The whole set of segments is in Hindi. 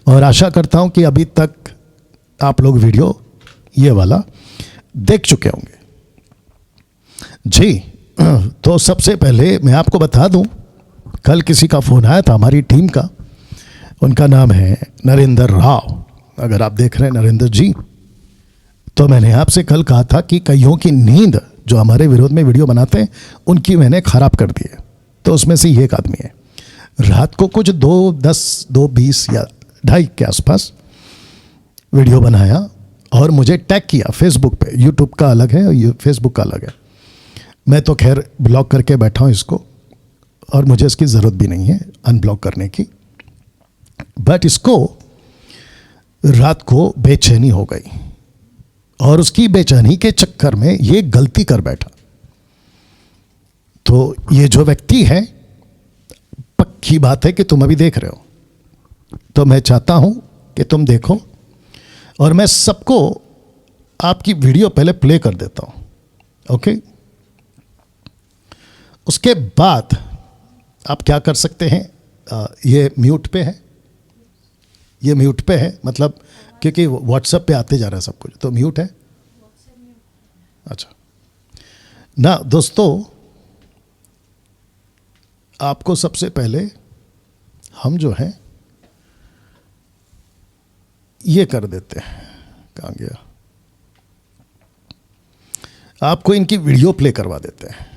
और आशा करता हूं कि अभी तक आप लोग वीडियो ये वाला देख चुके होंगे। जी, तो सबसे पहले मैं आपको बता दूं, कल किसी का फ़ोन आया था हमारी टीम का, उनका नाम है नरेंद्र राव। अगर आप देख रहे हैं नरेंद्र जी, तो मैंने आपसे कल कहा था कि कईयों की नींद जो हमारे विरोध में वीडियो बनाते हैं उनकी मैंने ख़राब कर दी है। तो उसमें से ये एक आदमी है, रात को कुछ 2:10, 2:20 या 2:30 के आसपास वीडियो बनाया और मुझे टैग किया फेसबुक पे। यूट्यूब का अलग है और फेसबुक का अलग है। मैं तो खैर ब्लॉक करके बैठा हूँ इसको, और मुझे इसकी ज़रूरत भी नहीं है अनब्लॉक करने की। बट इसको रात को बेचैनी हो गई और उसकी बेचैनी के चक्कर में ये गलती कर बैठा। तो ये जो व्यक्ति है, पक्की बात है कि तुम अभी देख रहे हो, तो मैं चाहता हूं कि तुम देखो, और मैं सबको आपकी वीडियो पहले प्ले कर देता हूं, ओके। उसके बाद आप क्या कर सकते हैं, ये म्यूट पे है, ये म्यूट पे है, मतलब क्योंकि व्हाट्सएप पे आते जा रहा है सब कुछ, तो म्यूट है। अच्छा ना दोस्तों, आपको सबसे पहले हम जो है ये कर देते हैं, कहाँ गया, आपको इनकी वीडियो प्ले करवा देते हैं।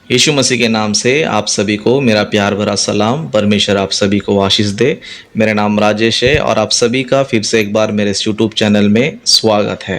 यीशु मसीह के नाम से आप सभी को मेरा प्यार भरा सलाम। परमेश्वर आप सभी को आशीष दे। मेरा नाम राजेश है और आप सभी का फिर से एक बार मेरे यूट्यूब चैनल में स्वागत है।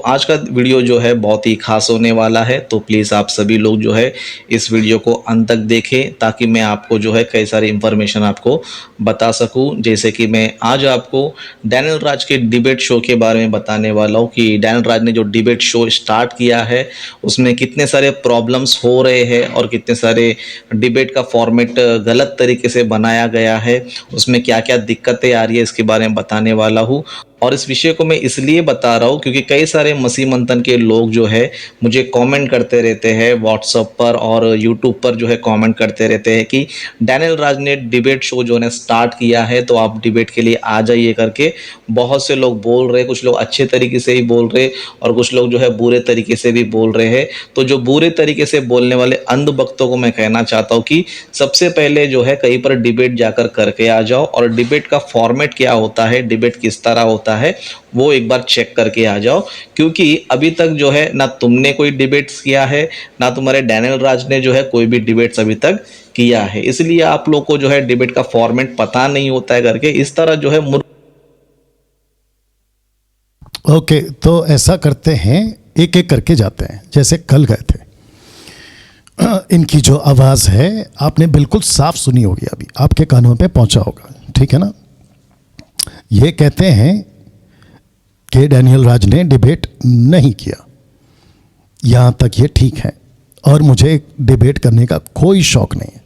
आज का वीडियो जो है बहुत ही खास होने वाला है, तो प्लीज़ आप सभी लोग जो है इस वीडियो को अंत तक देखें, ताकि मैं आपको जो है कई सारी इंफॉर्मेशन आपको बता सकूं। जैसे कि मैं आज आपको डैनियल राज के डिबेट शो के बारे में बताने वाला हूँ कि डैनियल राज ने जो डिबेट शो स्टार्ट किया है उसमें कितने सारे प्रॉब्लम्स हो रहे हैं और कितने सारे डिबेट का फॉर्मेट गलत तरीके से बनाया गया है, उसमें क्या क्या दिक्कतें आ रही है, इसके बारे में बताने वाला हूँ। और इस विषय को मैं इसलिए बता रहा हूँ क्योंकि कई सारे मसीह मंथन के लोग जो है मुझे कमेंट करते रहते हैं व्हाट्सएप पर और यूट्यूब पर, जो है कमेंट करते रहते हैं कि डैनियल राज ने डिबेट शो जो है स्टार्ट किया है, तो आप डिबेट के लिए आ जाइए करके। बहुत से लोग बोल रहे हैं, कुछ लोग अच्छे तरीके से ही बोल रहे और कुछ लोग जो है बुरे तरीके से भी बोल रहे हैं। तो जो बुरे तरीके से बोलने वाले अंध भक्तों को मैं कहना चाहता हूँ कि सबसे पहले जो है कहीं पर डिबेट जाकर करके आ जाओ, और डिबेट का फॉर्मेट क्या होता है, डिबेट किस तरह होता है, वो एक बार चेक करके आ जाओ। क्योंकि अभी तक जो है ना तुमने कोई डिबेट्स किया है, ना तुम्हारे डैनियल राज ने जो है कोई भी डिबेट्स अभी तक किया है, इसलिए आप लोग को जो है डिबेट का फॉर्मेट पता नहीं होता है करके इस तरह जो है ओके, तो ऐसा करते हैं, एक एक करके जाते हैं। जैसे कल गए थे, इनकी जो आवाज़ है आपने बिल्कुल साफ सुनी होगी, अभी आपके कानों पे पहुंचा होगा, ठीक है ना। ये कहते हैं कि डैनियल राज ने डिबेट नहीं किया, यहाँ तक ये ठीक है, और मुझे डिबेट करने का कोई शौक नहीं है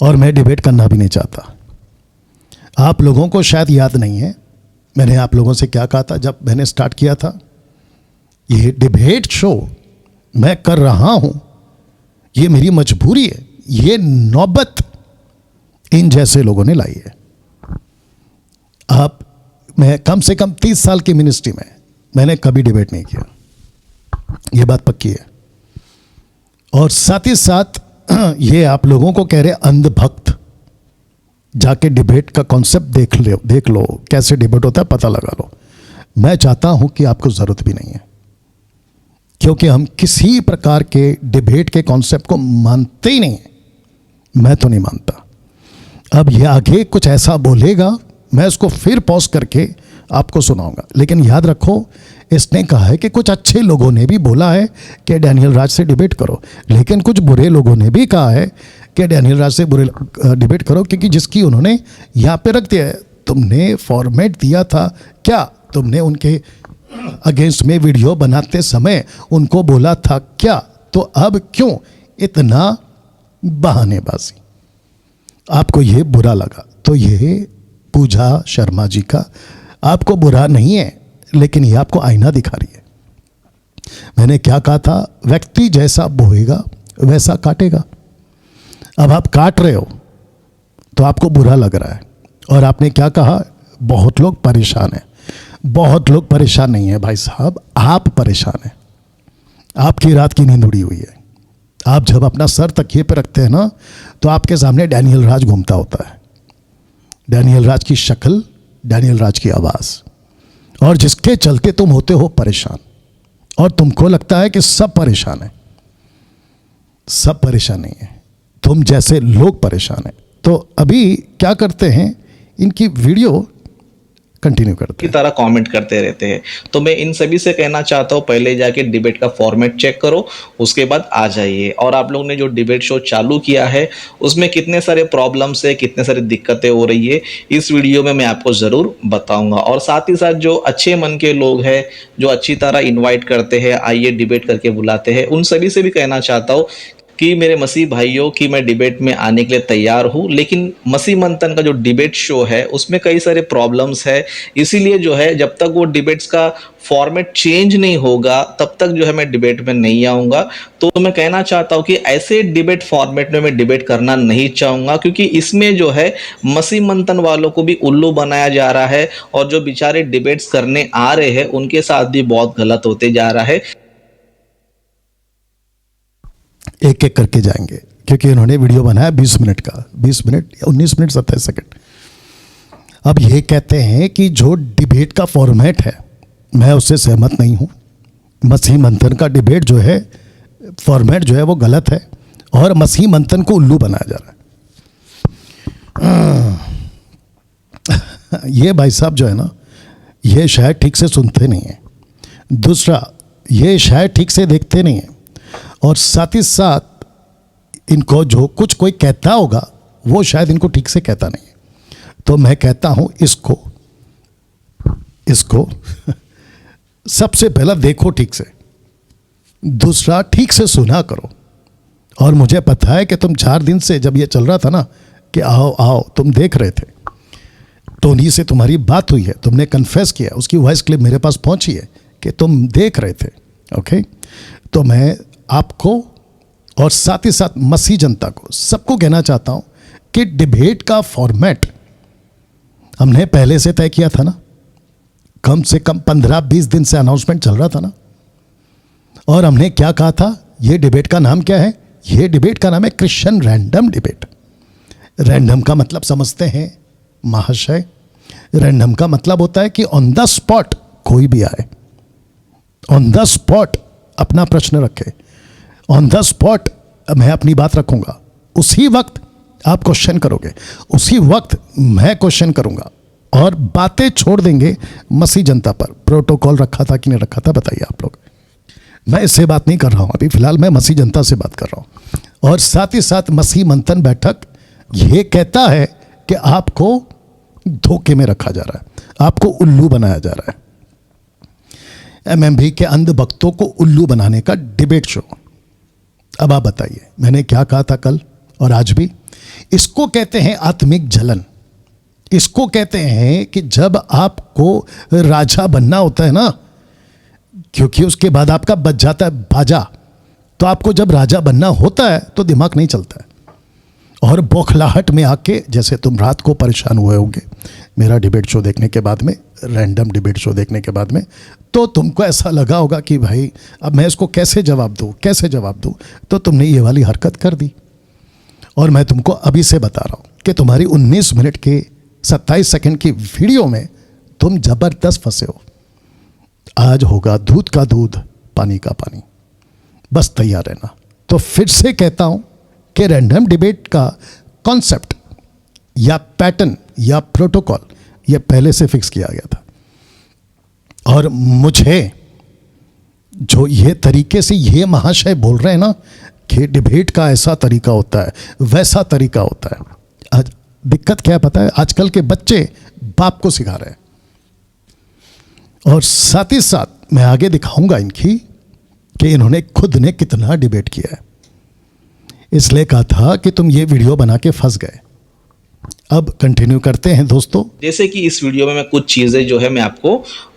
और मैं डिबेट करना भी नहीं चाहता। आप लोगों को शायद याद नहीं है, मैंने आप लोगों से क्या कहा था जब मैंने स्टार्ट किया था, ये डिबेट शो मैं कर रहा हूँ, ये मेरी मजबूरी है, ये नौबत इन जैसे लोगों ने लाई है। मैं कम से कम 30 साल की मिनिस्ट्री में मैंने कभी डिबेट नहीं किया, ये बात पक्की है। और साथ ही साथ ये आप लोगों को कह रहे अंधभक्त, जाके डिबेट का कॉन्सेप्ट देख लो कैसे डिबेट होता है, पता लगा लो। मैं चाहता हूं कि आपको ज़रूरत भी नहीं है, क्योंकि हम किसी प्रकार के डिबेट के कॉन्सेप्ट को मानते ही नहीं है। मैं तो नहीं मानता। अब ये आगे कुछ ऐसा बोलेगा, मैं उसको फिर पॉज करके आपको सुनाऊंगा। लेकिन याद रखो, इसने कहा है कि कुछ अच्छे लोगों ने भी बोला है कि डैनियल राज से डिबेट करो, लेकिन कुछ बुरे लोगों ने भी कहा है कि डैनियल राज से डिबेट करो, क्योंकि जिसकी उन्होंने यहाँ पे रख दिया है। तुमने फॉर्मेट दिया था क्या? तुमने उनके अगेंस्ट में वीडियो बनाते समय उनको बोला था क्या? तो अब क्यों इतना बहानेबाजी? आपको ये बुरा लगा तो ये पूजा शर्मा जी का आपको बुरा नहीं है, लेकिन ये आपको आईना दिखा रही है। मैंने क्या कहा था, व्यक्ति जैसा बोएगा वैसा काटेगा। अब आप काट रहे हो तो आपको बुरा लग रहा है, और आपने क्या कहा, बहुत लोग परेशान हैं। बहुत लोग परेशान नहीं है भाई साहब, आप परेशान हैं। आपकी रात की नींद उड़ी हुई है। आप जब अपना सर तकिए पे रखते हैं ना, तो आपके सामने डैनियल राज घूमता होता है। डैनियल राज की शक्ल, डैनियल राज की आवाज़, और जिसके चलते तुम होते हो परेशान, और तुमको लगता है कि सब परेशान है। सब परेशान नहीं है, तुम जैसे लोग परेशान हैं। तो अभी क्या करते हैं, इनकी वीडियो कंटिन्यू करते की हैं। तरह कमेंट करते रहते हैं। तो मैं इन सभी से कहना चाहता हूँ, पहले जाके डिबेट का फॉर्मेट चेक करो, उसके बाद आ जाइए। और आप लोग ने जो डिबेट शो चालू किया है उसमें कितने सारे प्रॉब्लम्स है, कितने सारी दिक्कतें हो रही है, इस वीडियो में मैं आपको ज़रूर बताऊंगा। और साथ ही साथ जो अच्छे मन के लोग हैं, जो अच्छी तरह इन्वाइट करते हैं, आइए डिबेट करके बुलाते हैं, उन सभी से भी कहना चाहता हूँ कि मेरे मसीह भाइयों कि मैं डिबेट में आने के लिए तैयार हूँ, लेकिन मसीह मंथन का जो डिबेट शो है उसमें कई सारे प्रॉब्लम्स है। इसीलिए जो है, जब तक वो डिबेट्स का फॉर्मेट चेंज नहीं होगा तब तक जो है मैं डिबेट में नहीं आऊँगा। तो मैं कहना चाहता हूँ कि ऐसे डिबेट फॉर्मेट में मैं डिबेट करना नहीं चाहूँगा, क्योंकि इसमें जो है मसीह मंथन वालों को भी उल्लू बनाया जा रहा है, और जो बेचारे डिबेट्स करने आ रहे हैं उनके साथ भी बहुत गलत होते जा रहा है। एक एक करके जाएंगे, क्योंकि इन्होंने वीडियो बनाया 20 मिनट का, 20 मिनट या 19 मिनट 27 सेकंड। अब ये कहते हैं कि जो डिबेट का फॉर्मेट है, मैं उससे सहमत नहीं हूँ। मसीह मंथन का डिबेट जो है, फॉर्मेट जो है वो गलत है, और मसीह मंथन को उल्लू बनाया जा रहा है। ये भाई साहब जो है ना, ये शायद ठीक से सुनते नहीं हैं। दूसरा, ये शायद ठीक से देखते नहीं हैं, और साथ ही साथ इनको जो कुछ कोई कहता होगा वो शायद इनको ठीक से कहता नहीं है। तो मैं कहता हूं, इसको सबसे पहला देखो ठीक से, दूसरा ठीक से सुना करो। और मुझे पता है कि तुम 4 दिन से जब ये चल रहा था ना कि आओ आओ, तुम देख रहे थे। टोनी से तुम्हारी बात हुई है, तुमने कन्फेस किया, उसकी वॉइस क्लिप मेरे पास पहुंची है कि तुम देख रहे थे। ओके, तो मैं आपको और साथ ही साथ मसीह जनता को सबको कहना चाहता हूं कि डिबेट का फॉर्मेट हमने पहले से तय किया था ना, कम से कम 15-20 दिन से अनाउंसमेंट चल रहा था ना। और हमने क्या कहा था, ये डिबेट का नाम क्या है, ये डिबेट का नाम है क्रिश्चियन रैंडम डिबेट। रैंडम का मतलब समझते हैं महाशय, रैंडम का मतलब होता है कि ऑन द स्पॉट कोई भी आए, ऑन द स्पॉट अपना प्रश्न रखे, ऑन द स्पॉट मैं अपनी बात रखूंगा, उसी वक्त आप क्वेश्चन करोगे, उसी वक्त मैं क्वेश्चन करूंगा, और बातें छोड़ देंगे मसीह जनता पर। प्रोटोकॉल रखा था कि नहीं रखा था बताइए आप लोग। मैं इससे बात नहीं कर रहा हूं, अभी फिलहाल मैं मसीह जनता से बात कर रहा हूं। और साथ ही साथ मसीह मंथन बैठक ये कहता है कि आपको धोखे में रखा जा रहा है, आपको उल्लू बनाया जा रहा है। एमएमबी के अंध भक्तों को उल्लू बनाने का डिबेट शो। अब आप बताइए, मैंने क्या कहा था कल और आज भी, इसको कहते हैं आत्मिक जलन। इसको कहते हैं कि जब आपको राजा बनना होता है ना, क्योंकि उसके बाद आपका बच जाता है बाजा, तो आपको जब राजा बनना होता है तो दिमाग नहीं चलता है, और बौखलाहट में आके, जैसे तुम रात को परेशान हुए होंगे मेरा डिबेट शो देखने के बाद में, रैंडम डिबेट शो देखने के बाद में, तो तुमको ऐसा लगा होगा कि भाई अब मैं इसको कैसे जवाब दूँ, कैसे जवाब दूँ, तो तुमने ये वाली हरकत कर दी। और मैं तुमको अभी से बता रहा हूँ कि तुम्हारी 19 मिनट के 27 सेकंड की वीडियो में तुम जबरदस्त फंसे हो। आज होगा दूध का दूध, पानी का पानी, बस तैयार रहना। तो फिर से कहता हूँ कि रैंडम डिबेट का कॉन्सेप्ट या पैटर्न या प्रोटोकॉल ये पहले से फिक्स किया गया था, और मुझे जो ये तरीके से ये महाशय बोल रहे हैं ना कि डिबेट का ऐसा तरीका होता है, वैसा तरीका होता है। आज दिक्कत क्या है पता है, आजकल के बच्चे बाप को सिखा रहे हैं। और साथ ही साथ मैं आगे दिखाऊंगा इनकी कि इन्होंने खुद ने कितना डिबेट किया है। इसलिए कहा था कि तुम ये वीडियो बना के फंस गए। अब कंटिन्यू करते हैं दोस्तों। जैसे कि इस वीडियो में मैं कुछ चीज़ें जो है मैं आपको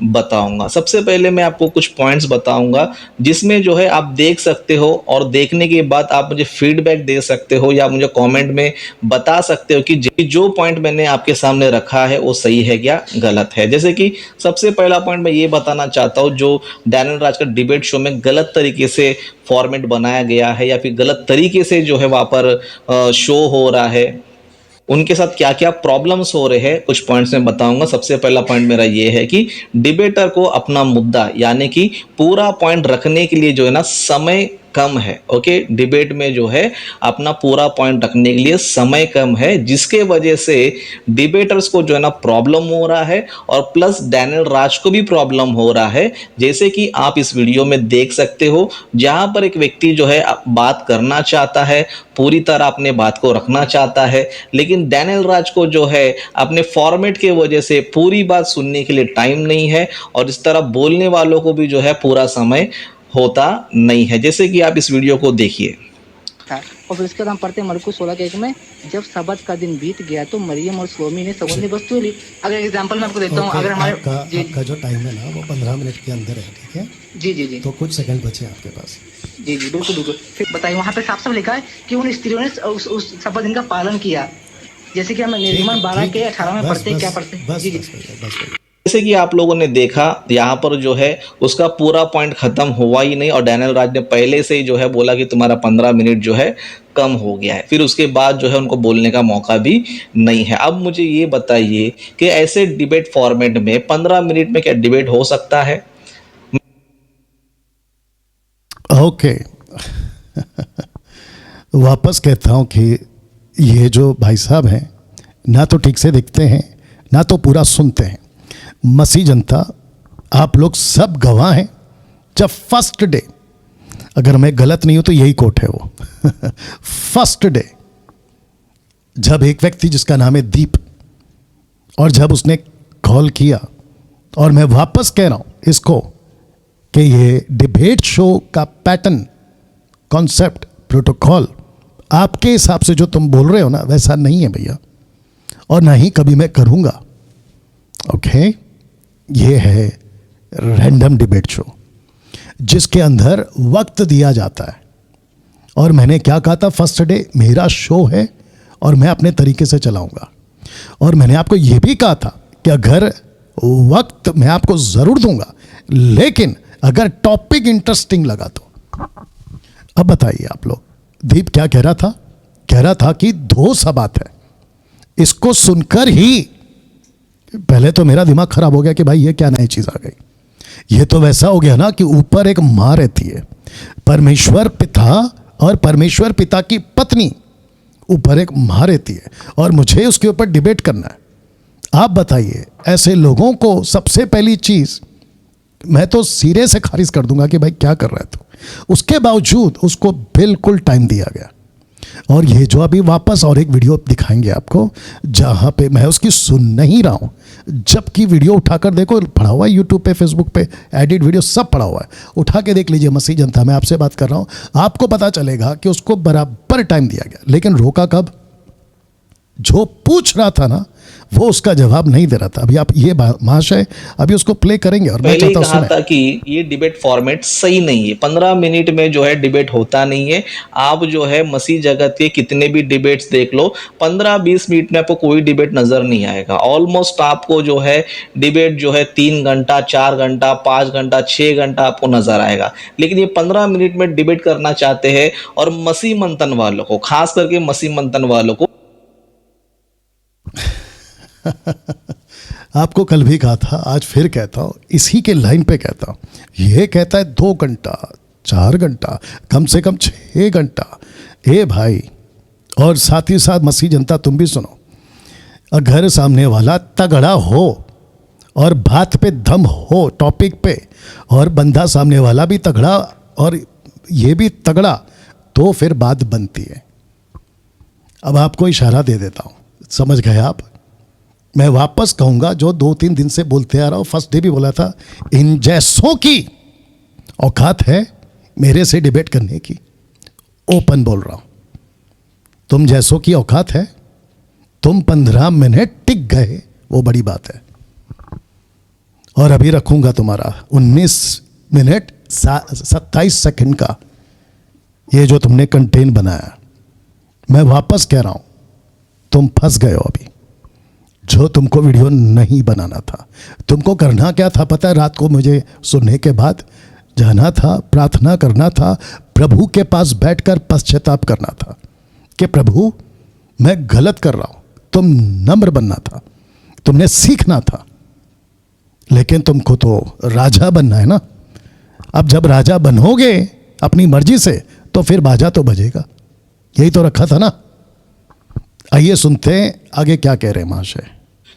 बताऊंगा। सबसे पहले मैं आपको कुछ पॉइंट्स बताऊंगा जिसमें जो है आप देख सकते हो, और देखने के बाद आप मुझे फीडबैक दे सकते हो या मुझे कमेंट में बता सकते हो कि जो पॉइंट मैंने आपके सामने रखा है वो सही है या गलत है। जैसे कि सबसे पहला पॉइंट मैं ये बताना चाहता हूँ, जो डैनियल राज का डिबेट शो में गलत तरीके से फॉर्मेट बनाया गया है या फिर गलत तरीके से जो है वहाँ पर शो हो रहा है, उनके साथ क्या क्या प्रॉब्लम्स हो रहे हैं, कुछ पॉइंट्स में बताऊंगा। सबसे पहला पॉइंट मेरा ये है कि डिबेटर को अपना मुद्दा यानी कि पूरा पॉइंट रखने के लिए जो है ना समय कम है। ओके, डिबेट में जो है अपना पूरा पॉइंट रखने के लिए समय कम है, जिसके वजह से डिबेटर्स को जो है ना प्रॉब्लम हो रहा है और प्लस डैनियल राज को भी प्रॉब्लम हो रहा है। जैसे कि आप इस वीडियो में देख सकते हो, जहां पर एक व्यक्ति जो है बात करना चाहता है, पूरी तरह अपने बात को रखना चाहता है, लेकिन डैनियल राज को जो है अपने फॉर्मेट के वजह से पूरी बात सुनने के लिए टाइम नहीं है, और इस तरह बोलने वालों को भी जो है पूरा समय होता नहीं है। जैसे कि आप इस वीडियो को देखिए। और फिर उसके बाद हम पढ़ते हैं मरकुस 16:1 में, जब सबत का दिन बीत गया तो मरियम और सलोमी ने सगुनी वस्तु ली। अगर एग्जांपल मैं आपको देता हूँ, अगर हमारे आपका जो टाइम है ना वो 15 मिनट के अंदर है, ठीक है? जी जी जी, तो कुछ सेकंड बचे आपके पास। जी जी बिल्कुल बिल्कुल। फिर बताइए, वहाँ पे साफ साफ लिखा है कि उन स्त्रियों ने उस सबत दिन का पालन किया, जैसे कि हम निर्गमन 12:18 में पढ़ते क्या पढ़ते। बस जी जी बस। जैसे कि आप लोगों ने देखा, यहाँ पर जो है उसका पूरा पॉइंट खत्म हुआ ही नहीं, और डैनियल राज ने पहले से ही जो है बोला कि तुम्हारा 15 मिनट जो है कम हो गया है। फिर उसके बाद जो है उनको बोलने का मौका भी नहीं है। अब मुझे ये बताइए कि ऐसे डिबेट फॉर्मेट में 15 मिनट में क्या डिबेट हो सकता है? ओके वापस कहता हूं कि ये जो भाई साहब हैं ना तो ठीक से दिखते हैं ना तो पूरा सुनते हैं। मसीह जनता, आप लोग सब गवाह हैं। जब फर्स्ट डे, अगर मैं गलत नहीं हूं तो यही कोट है वो फर्स्ट डे जब एक व्यक्ति जिसका नाम है दीप, और जब उसने कॉल किया, और मैं वापस कह रहा हूं इसको कि ये डिबेट शो का पैटर्न, कॉन्सेप्ट, प्रोटोकॉल आपके हिसाब से जो तुम बोल रहे हो ना वैसा नहीं है भैया, और ना ही कभी मैं करूंगा। ओके, ये है रैंडम डिबेट शो जिसके अंदर वक्त दिया जाता है। और मैंने क्या कहा था, फर्स्ट डे मेरा शो है और मैं अपने तरीके से चलाऊंगा। और मैंने आपको यह भी कहा था कि अगर वक्त मैं आपको ज़रूर दूंगा, लेकिन अगर टॉपिक इंटरेस्टिंग लगा तो। अब बताइए आप लोग, दीप क्या कह रहा था? कह रहा था कि 2 सबात है। इसको सुनकर ही पहले तो मेरा दिमाग खराब हो गया कि भाई ये क्या नई चीज़ आ गई। ये तो वैसा हो गया ना कि ऊपर एक माँ रहती है, परमेश्वर पिता और परमेश्वर पिता की पत्नी, ऊपर एक माँ रहती है, और मुझे उसके ऊपर डिबेट करना है। आप बताइए, ऐसे लोगों को सबसे पहली चीज़ मैं तो सिरे से खारिज कर दूंगा कि भाई क्या कर रहा है तू। उसके बावजूद उसको बिल्कुल टाइम दिया गया। और ये जो अभी वापस और एक वीडियो दिखाएंगे आपको जहां पे मैं उसकी सुन नहीं रहा हूं, जबकि वीडियो उठाकर देखो, पड़ा हुआ है यूट्यूब पे, फेसबुक पे, एडिट वीडियो सब पड़ा हुआ है, उठा के देख लीजिए। मसीह जनता, मैं आपसे बात कर रहा हूं, आपको पता चलेगा कि उसको बराबर टाइम दिया गया, लेकिन रोका कब? जो पूछ रहा था ना वो उसका जवाब नहीं दे रहा था। अभी आप ये महाशय अभी उसको प्ले करेंगे, और मैं पहले ही चाहता कहा हूं था कि ये डिबेट फॉर्मेट सही नहीं है। 15 मिनट में जो है डिबेट होता नहीं है। आप जो है मसीह जगत के कितने भी डिबेट्स देख लो, 15-20 मिनट में आपको कोई डिबेट नजर नहीं आएगा। ऑलमोस्ट आपको जो है डिबेट जो है 3 घंटा, 4 घंटा, 5 घंटा, 6 घंटा आपको नजर आएगा। लेकिन ये 15 मिनट में डिबेट करना चाहते हैं, और मसीह मंथन वालों को, खास करके मसीह मंथन वालों को आपको कल भी कहा था, आज फिर कहता हूं, इसी के लाइन पे कहता हूं। ये कहता है 2 घंटा, 4 घंटा, कम से कम 6 घंटा। ए भाई, और साथ ही साथ मसीह जनता तुम भी सुनो, अगर सामने वाला तगड़ा हो और बात पे दम हो टॉपिक पे, और बंदा सामने वाला भी तगड़ा और ये भी तगड़ा, तो फिर बात बनती है। अब आपको इशारा दे देता हूं, समझ गए आप? मैं वापस कहूंगा जो 2-3 दिन से बोलते आ रहा हूं, फर्स्ट डे भी बोला था, इन जैसों की औकात है मेरे से डिबेट करने की। ओपन बोल रहा हूं, तुम जैसों की औकात है तुम 15 मिनट टिक गए, वो बड़ी बात है। और अभी रखूंगा तुम्हारा 19 मिनट 27 सेकंड का ये जो तुमने कंटेंट बनाया। मैं वापस कह रहा हूं, तुम फंस गए हो अभी। जो तुमको वीडियो नहीं बनाना था, तुमको करना क्या था पता है? रात को मुझे सुनने के बाद जाना था, प्रार्थना करना था, प्रभु के पास बैठकर पश्चाताप करना था कि प्रभु मैं गलत कर रहा हूं। तुम नम्र बनना था, तुमने सीखना था। लेकिन तुमको तो राजा बनना है ना। अब जब राजा बनोगे अपनी मर्जी से, तो फिर बाजा तो बजेगा। यही तो रखा था ना। आइए सुनते हैं आगे क्या कह रहे हैं महाशय।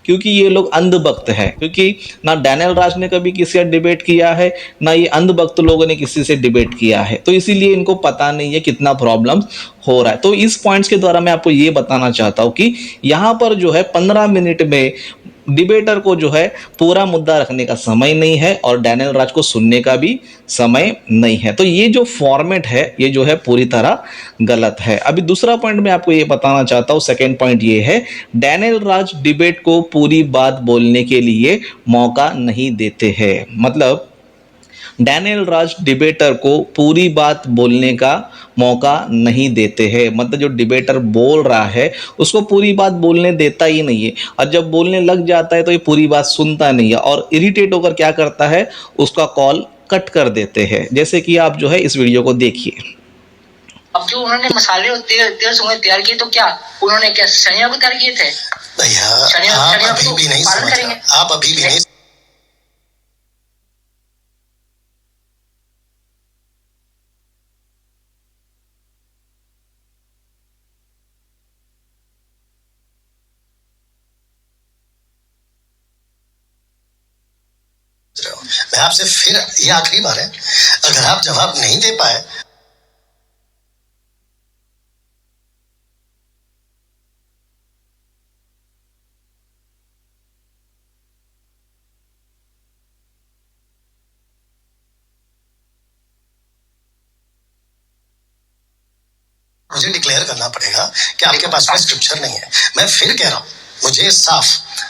क्योंकि ये लोग अंधभक्त हैं, क्योंकि ना डैनियल राज ने कभी किसी से डिबेट किया है, ना ये अंधभक्त लोगों ने किसी से डिबेट किया है, तो इसीलिए इनको पता नहीं है कितना प्रॉब्लम हो रहा है। तो इस पॉइंट्स के द्वारा मैं आपको ये बताना चाहता हूँ कि यहाँ पर जो है 15 मिनट में डिबेटर को जो है पूरा मुद्दा रखने का समय नहीं है और डैनियल राज को सुनने का भी समय नहीं है। तो ये जो फॉर्मेट है ये जो है पूरी तरह गलत है। अभी दूसरा पॉइंट मैं आपको ये बताना चाहता हूँ, सेकेंड पॉइंट ये है, डैनियल राज डिबेट को पूरी बात बोलने के लिए मौका नहीं देते हैं। मतलब डैनियल राज डिबेटर को पूरी बात बोलने का मौका नहीं देते हैं। मतलब जो डिबेटर बोल रहा है उसको पूरी बात बोलने देता ही नहीं है, और जब बोलने लग जाता है तो ये पूरी बात सुनता नहीं है और इरिटेट होकर क्या करता है, उसका कॉल कट कर देते हैं। जैसे कि आप जो है इस वीडियो को देखिए। अब जो उन्होंने मसाले और तेल सुंगंध तैयार किए, तो क्या उन्होंने क्या शनिवार को तैयार किए थे? भैया शनिवार आप अभी भी नहीं पालन समझ करेंगे। रहे। आप अभी भी नहीं समझ रहे हो। मैं आपसे फिर, ये आखिरी बार है, अगर आप जवाब नहीं दे पाए मुझे डिक्लेयर करना पड़ेगा कि आपके पास में स्क्रिप्चर नहीं है। मैं फिर कह रहा हूं, मुझे साफ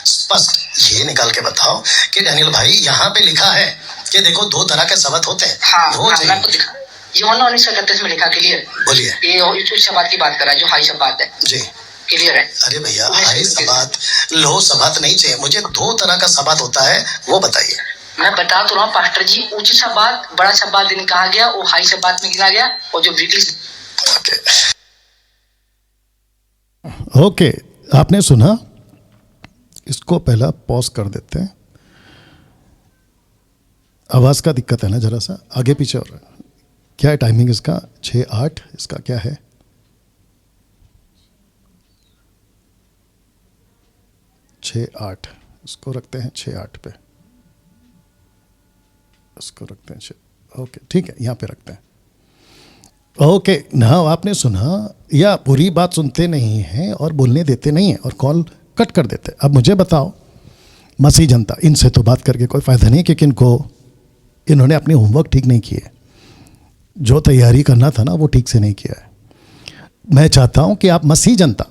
स्पष्ट ये निकाल के बताओ कि डैनियल भाई यहाँ पे लिखा है कि देखो 2 तरह के शब्द होते हैं। वो मैं चाहिए। आपको दिखा, यूहन्ना 19:31 में लिखा, क्लियर। बोलिए। ये उच्च शब्द की बात कर रहा है, जो हाई शब्द है, जी क्लियर है। अरे भैया, हाई सबात लो सबात नहीं चाहिए मुझे। 2 तरह का सबात होता है, वो बताइए। मैं बता तो रहा हूँ पास्टर जी, उच्च शब्द बड़ा शब्द दिन कहा गया, वो हाई शब्द में गिना गया, और जो ब्रिटिश ओके, आपने सुना। इसको पहला पॉज कर देते हैं। आवाज़ का दिक्कत है ना, जरा सा आगे पीछे हो रहा है। क्या है टाइमिंग इसका? 6-8 इसका क्या है? 6-8 इसको रखते हैं 6-8 पे। इसको रखते हैं 6। ओके ठीक है, यहाँ पे रखते हैं। ओके ना, आपने सुना या पूरी बात सुनते नहीं हैं और बोलने देते नहीं हैं और कॉल कट कर देते। अब मुझे बताओ, मसीह जनता, इनसे तो बात करके कोई फ़ायदा नहीं, क्योंकि इन्होंने अपने होमवर्क ठीक नहीं किए। जो तैयारी करना था ना वो ठीक से नहीं किया है। मैं चाहता हूं कि आप मसीह जनता,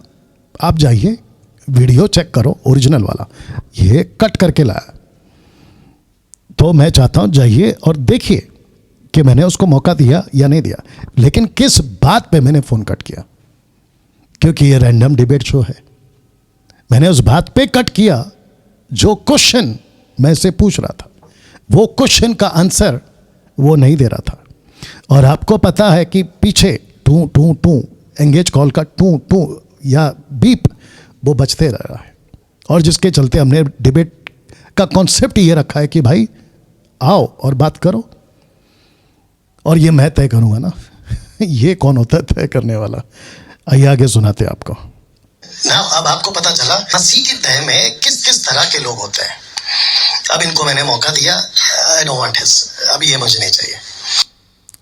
आप जाइए वीडियो चेक करो, ओरिजिनल वाला ये कट करके लाया। तो मैं चाहता हूं जाइए और देखिए कि मैंने उसको मौका दिया या नहीं दिया, लेकिन किस बात पे मैंने फ़ोन कट किया, क्योंकि ये रैंडम डिबेट शो है। मैंने उस बात पे कट किया जो क्वेश्चन मैं से पूछ रहा था, वो क्वेश्चन का आंसर वो नहीं दे रहा था। और आपको पता है कि पीछे टू टू टू एंगेज कॉल का टू टू या बीप वो बजते रह रहा है, और जिसके चलते हमने डिबेट का कॉन्सेप्ट ये रखा है कि भाई आओ और बात करो, और ये मैं तय करूँगा ना। ये कौन होता है तय करने वाला? आइए आगे सुनाते आपको ना। अब आपको पता चला मसीह के तय में किस किस तरह के लोग होते हैं। अब इनको मैंने मौका दिया, आई डोंट वांट हिज, अब ये मुझे नहीं चाहिए।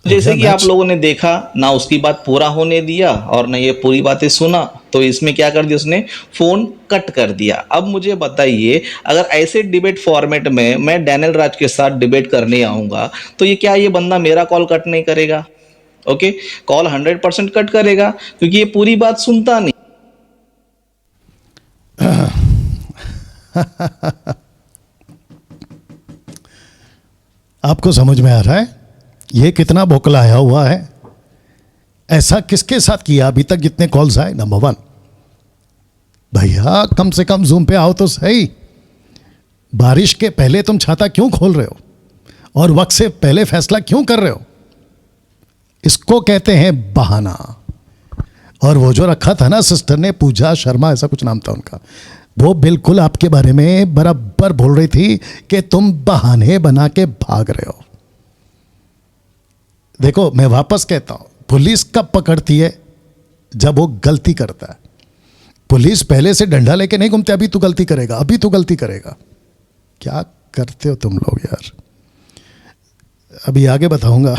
जैसे कि आप लोगों ने देखा ना, उसकी बात पूरा होने दिया और ना ये पूरी बातें सुना, तो इसमें क्या कर दिया उसने, फोन कट कर दिया। अब मुझे बताइए, अगर ऐसे डिबेट फॉर्मेट में मैं डैनियल राज के साथ डिबेट करने आऊँगा तो ये क्या ये बंदा मेरा कॉल कट नहीं करेगा? ओके, कॉल 100% कट करेगा, क्योंकि ये पूरी बात सुनता नहीं। आपको समझ में आ रहा है ये कितना बौखलाया हुआ है? ऐसा किसके साथ किया अभी तक जितने कॉल्स आए? नंबर वन, भैया कम से कम जूम पे आओ तो सही। बारिश के पहले तुम छाता क्यों खोल रहे हो और वक्त से पहले फैसला क्यों कर रहे हो? इसको कहते हैं बहाना। और वो जो रखा था ना सिस्टर ने, पूजा शर्मा ऐसा कुछ नाम था उनका, वो बिल्कुल आपके बारे में बराबर बोल रही थी कि तुम बहाने बना के भाग रहे हो। देखो मैं वापस कहता हूं, पुलिस कब पकड़ती है? जब वो गलती करता है। पुलिस पहले से डंडा लेके नहीं घूमते, अभी तू गलती करेगा, अभी तू गलती करेगा। क्या करते हो तुम लोग यार? अभी आगे बताऊंगा।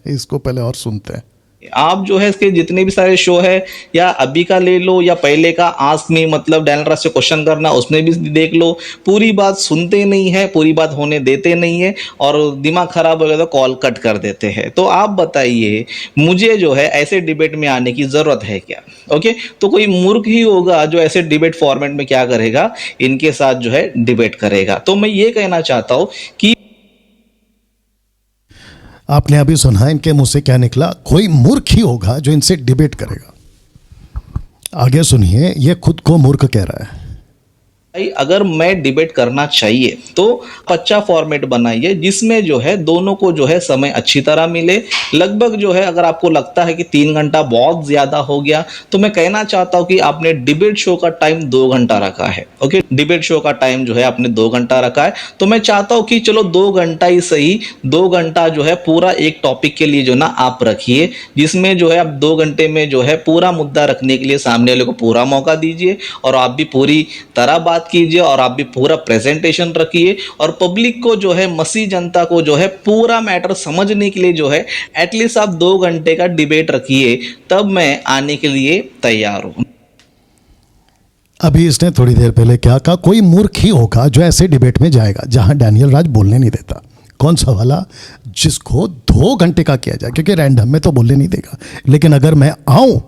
इसको पहले और सुनते हैं। आप जो है इसके जितने भी सारे शो है, या अभी का ले लो या पहले का आस्क मी, मतलब डैनियल राज से क्वेश्चन करना, उसमें भी देख लो, पूरी बात सुनते नहीं है, पूरी बात होने देते नहीं है, और दिमाग खराब हो गया तो कॉल कट कर देते हैं। तो आप बताइए मुझे जो है ऐसे डिबेट में आने की जरूरत है क्या? ओके, तो कोई मूर्ख ही होगा जो ऐसे डिबेट फॉर्मेट में क्या करेगा, इनके साथ जो है डिबेट करेगा। तो मैं ये कहना चाहता हूं कि आपने अभी सुना इनके मुंह से क्या निकला? कोई मूर्ख ही होगा जो इनसे डिबेट करेगा। आगे सुनिए, ये खुद को मूर्ख कह रहा है। अगर मैं डिबेट करना चाहिए तो अच्छा फॉर्मेट बनाइए जिसमें जो है दोनों को जो है समय अच्छी तरह मिले। लगभग जो है अगर आपको लगता है कि 3 घंटा बहुत ज्यादा हो गया, तो मैं कहना चाहता हूं कि आपने डिबेट शो का टाइम 2 घंटा रखा है। ओके, डिबेट शो का टाइम जो है आपने 2 घंटा रखा है, तो मैं चाहता हूं कि चलो 2 घंटा ही सही, 2 घंटा जो है पूरा एक टॉपिक के लिए जो ना आप रखिए, जिसमें जो है आप 2 घंटे में जो है पूरा मुद्दा रखने के लिए सामने वाले को पूरा मौका दीजिए, और आप भी पूरी तरह बात कीजिए, और आप भी पूरा प्रेजेंटेशन रखिए, और पब्लिक को जो है, मसीह जनता को जो है पूरा मैटर समझने के लिए जो है एटलीस्ट आप 2 घंटे का डिबेट रखिए, तब मैं आने के लिए तैयार हूं। अभी इसने थोड़ी देर पहले क्या कहा? कोई मूर्ख ही होगा जो ऐसे डिबेट में जाएगा जहां डैनियल राज बोलने नहीं देता। कौन सा वाला? जिसको 2 घंटे का किया जाए, क्योंकि रैंडम में तो बोलने नहीं देगा, लेकिन अगर मैं आऊं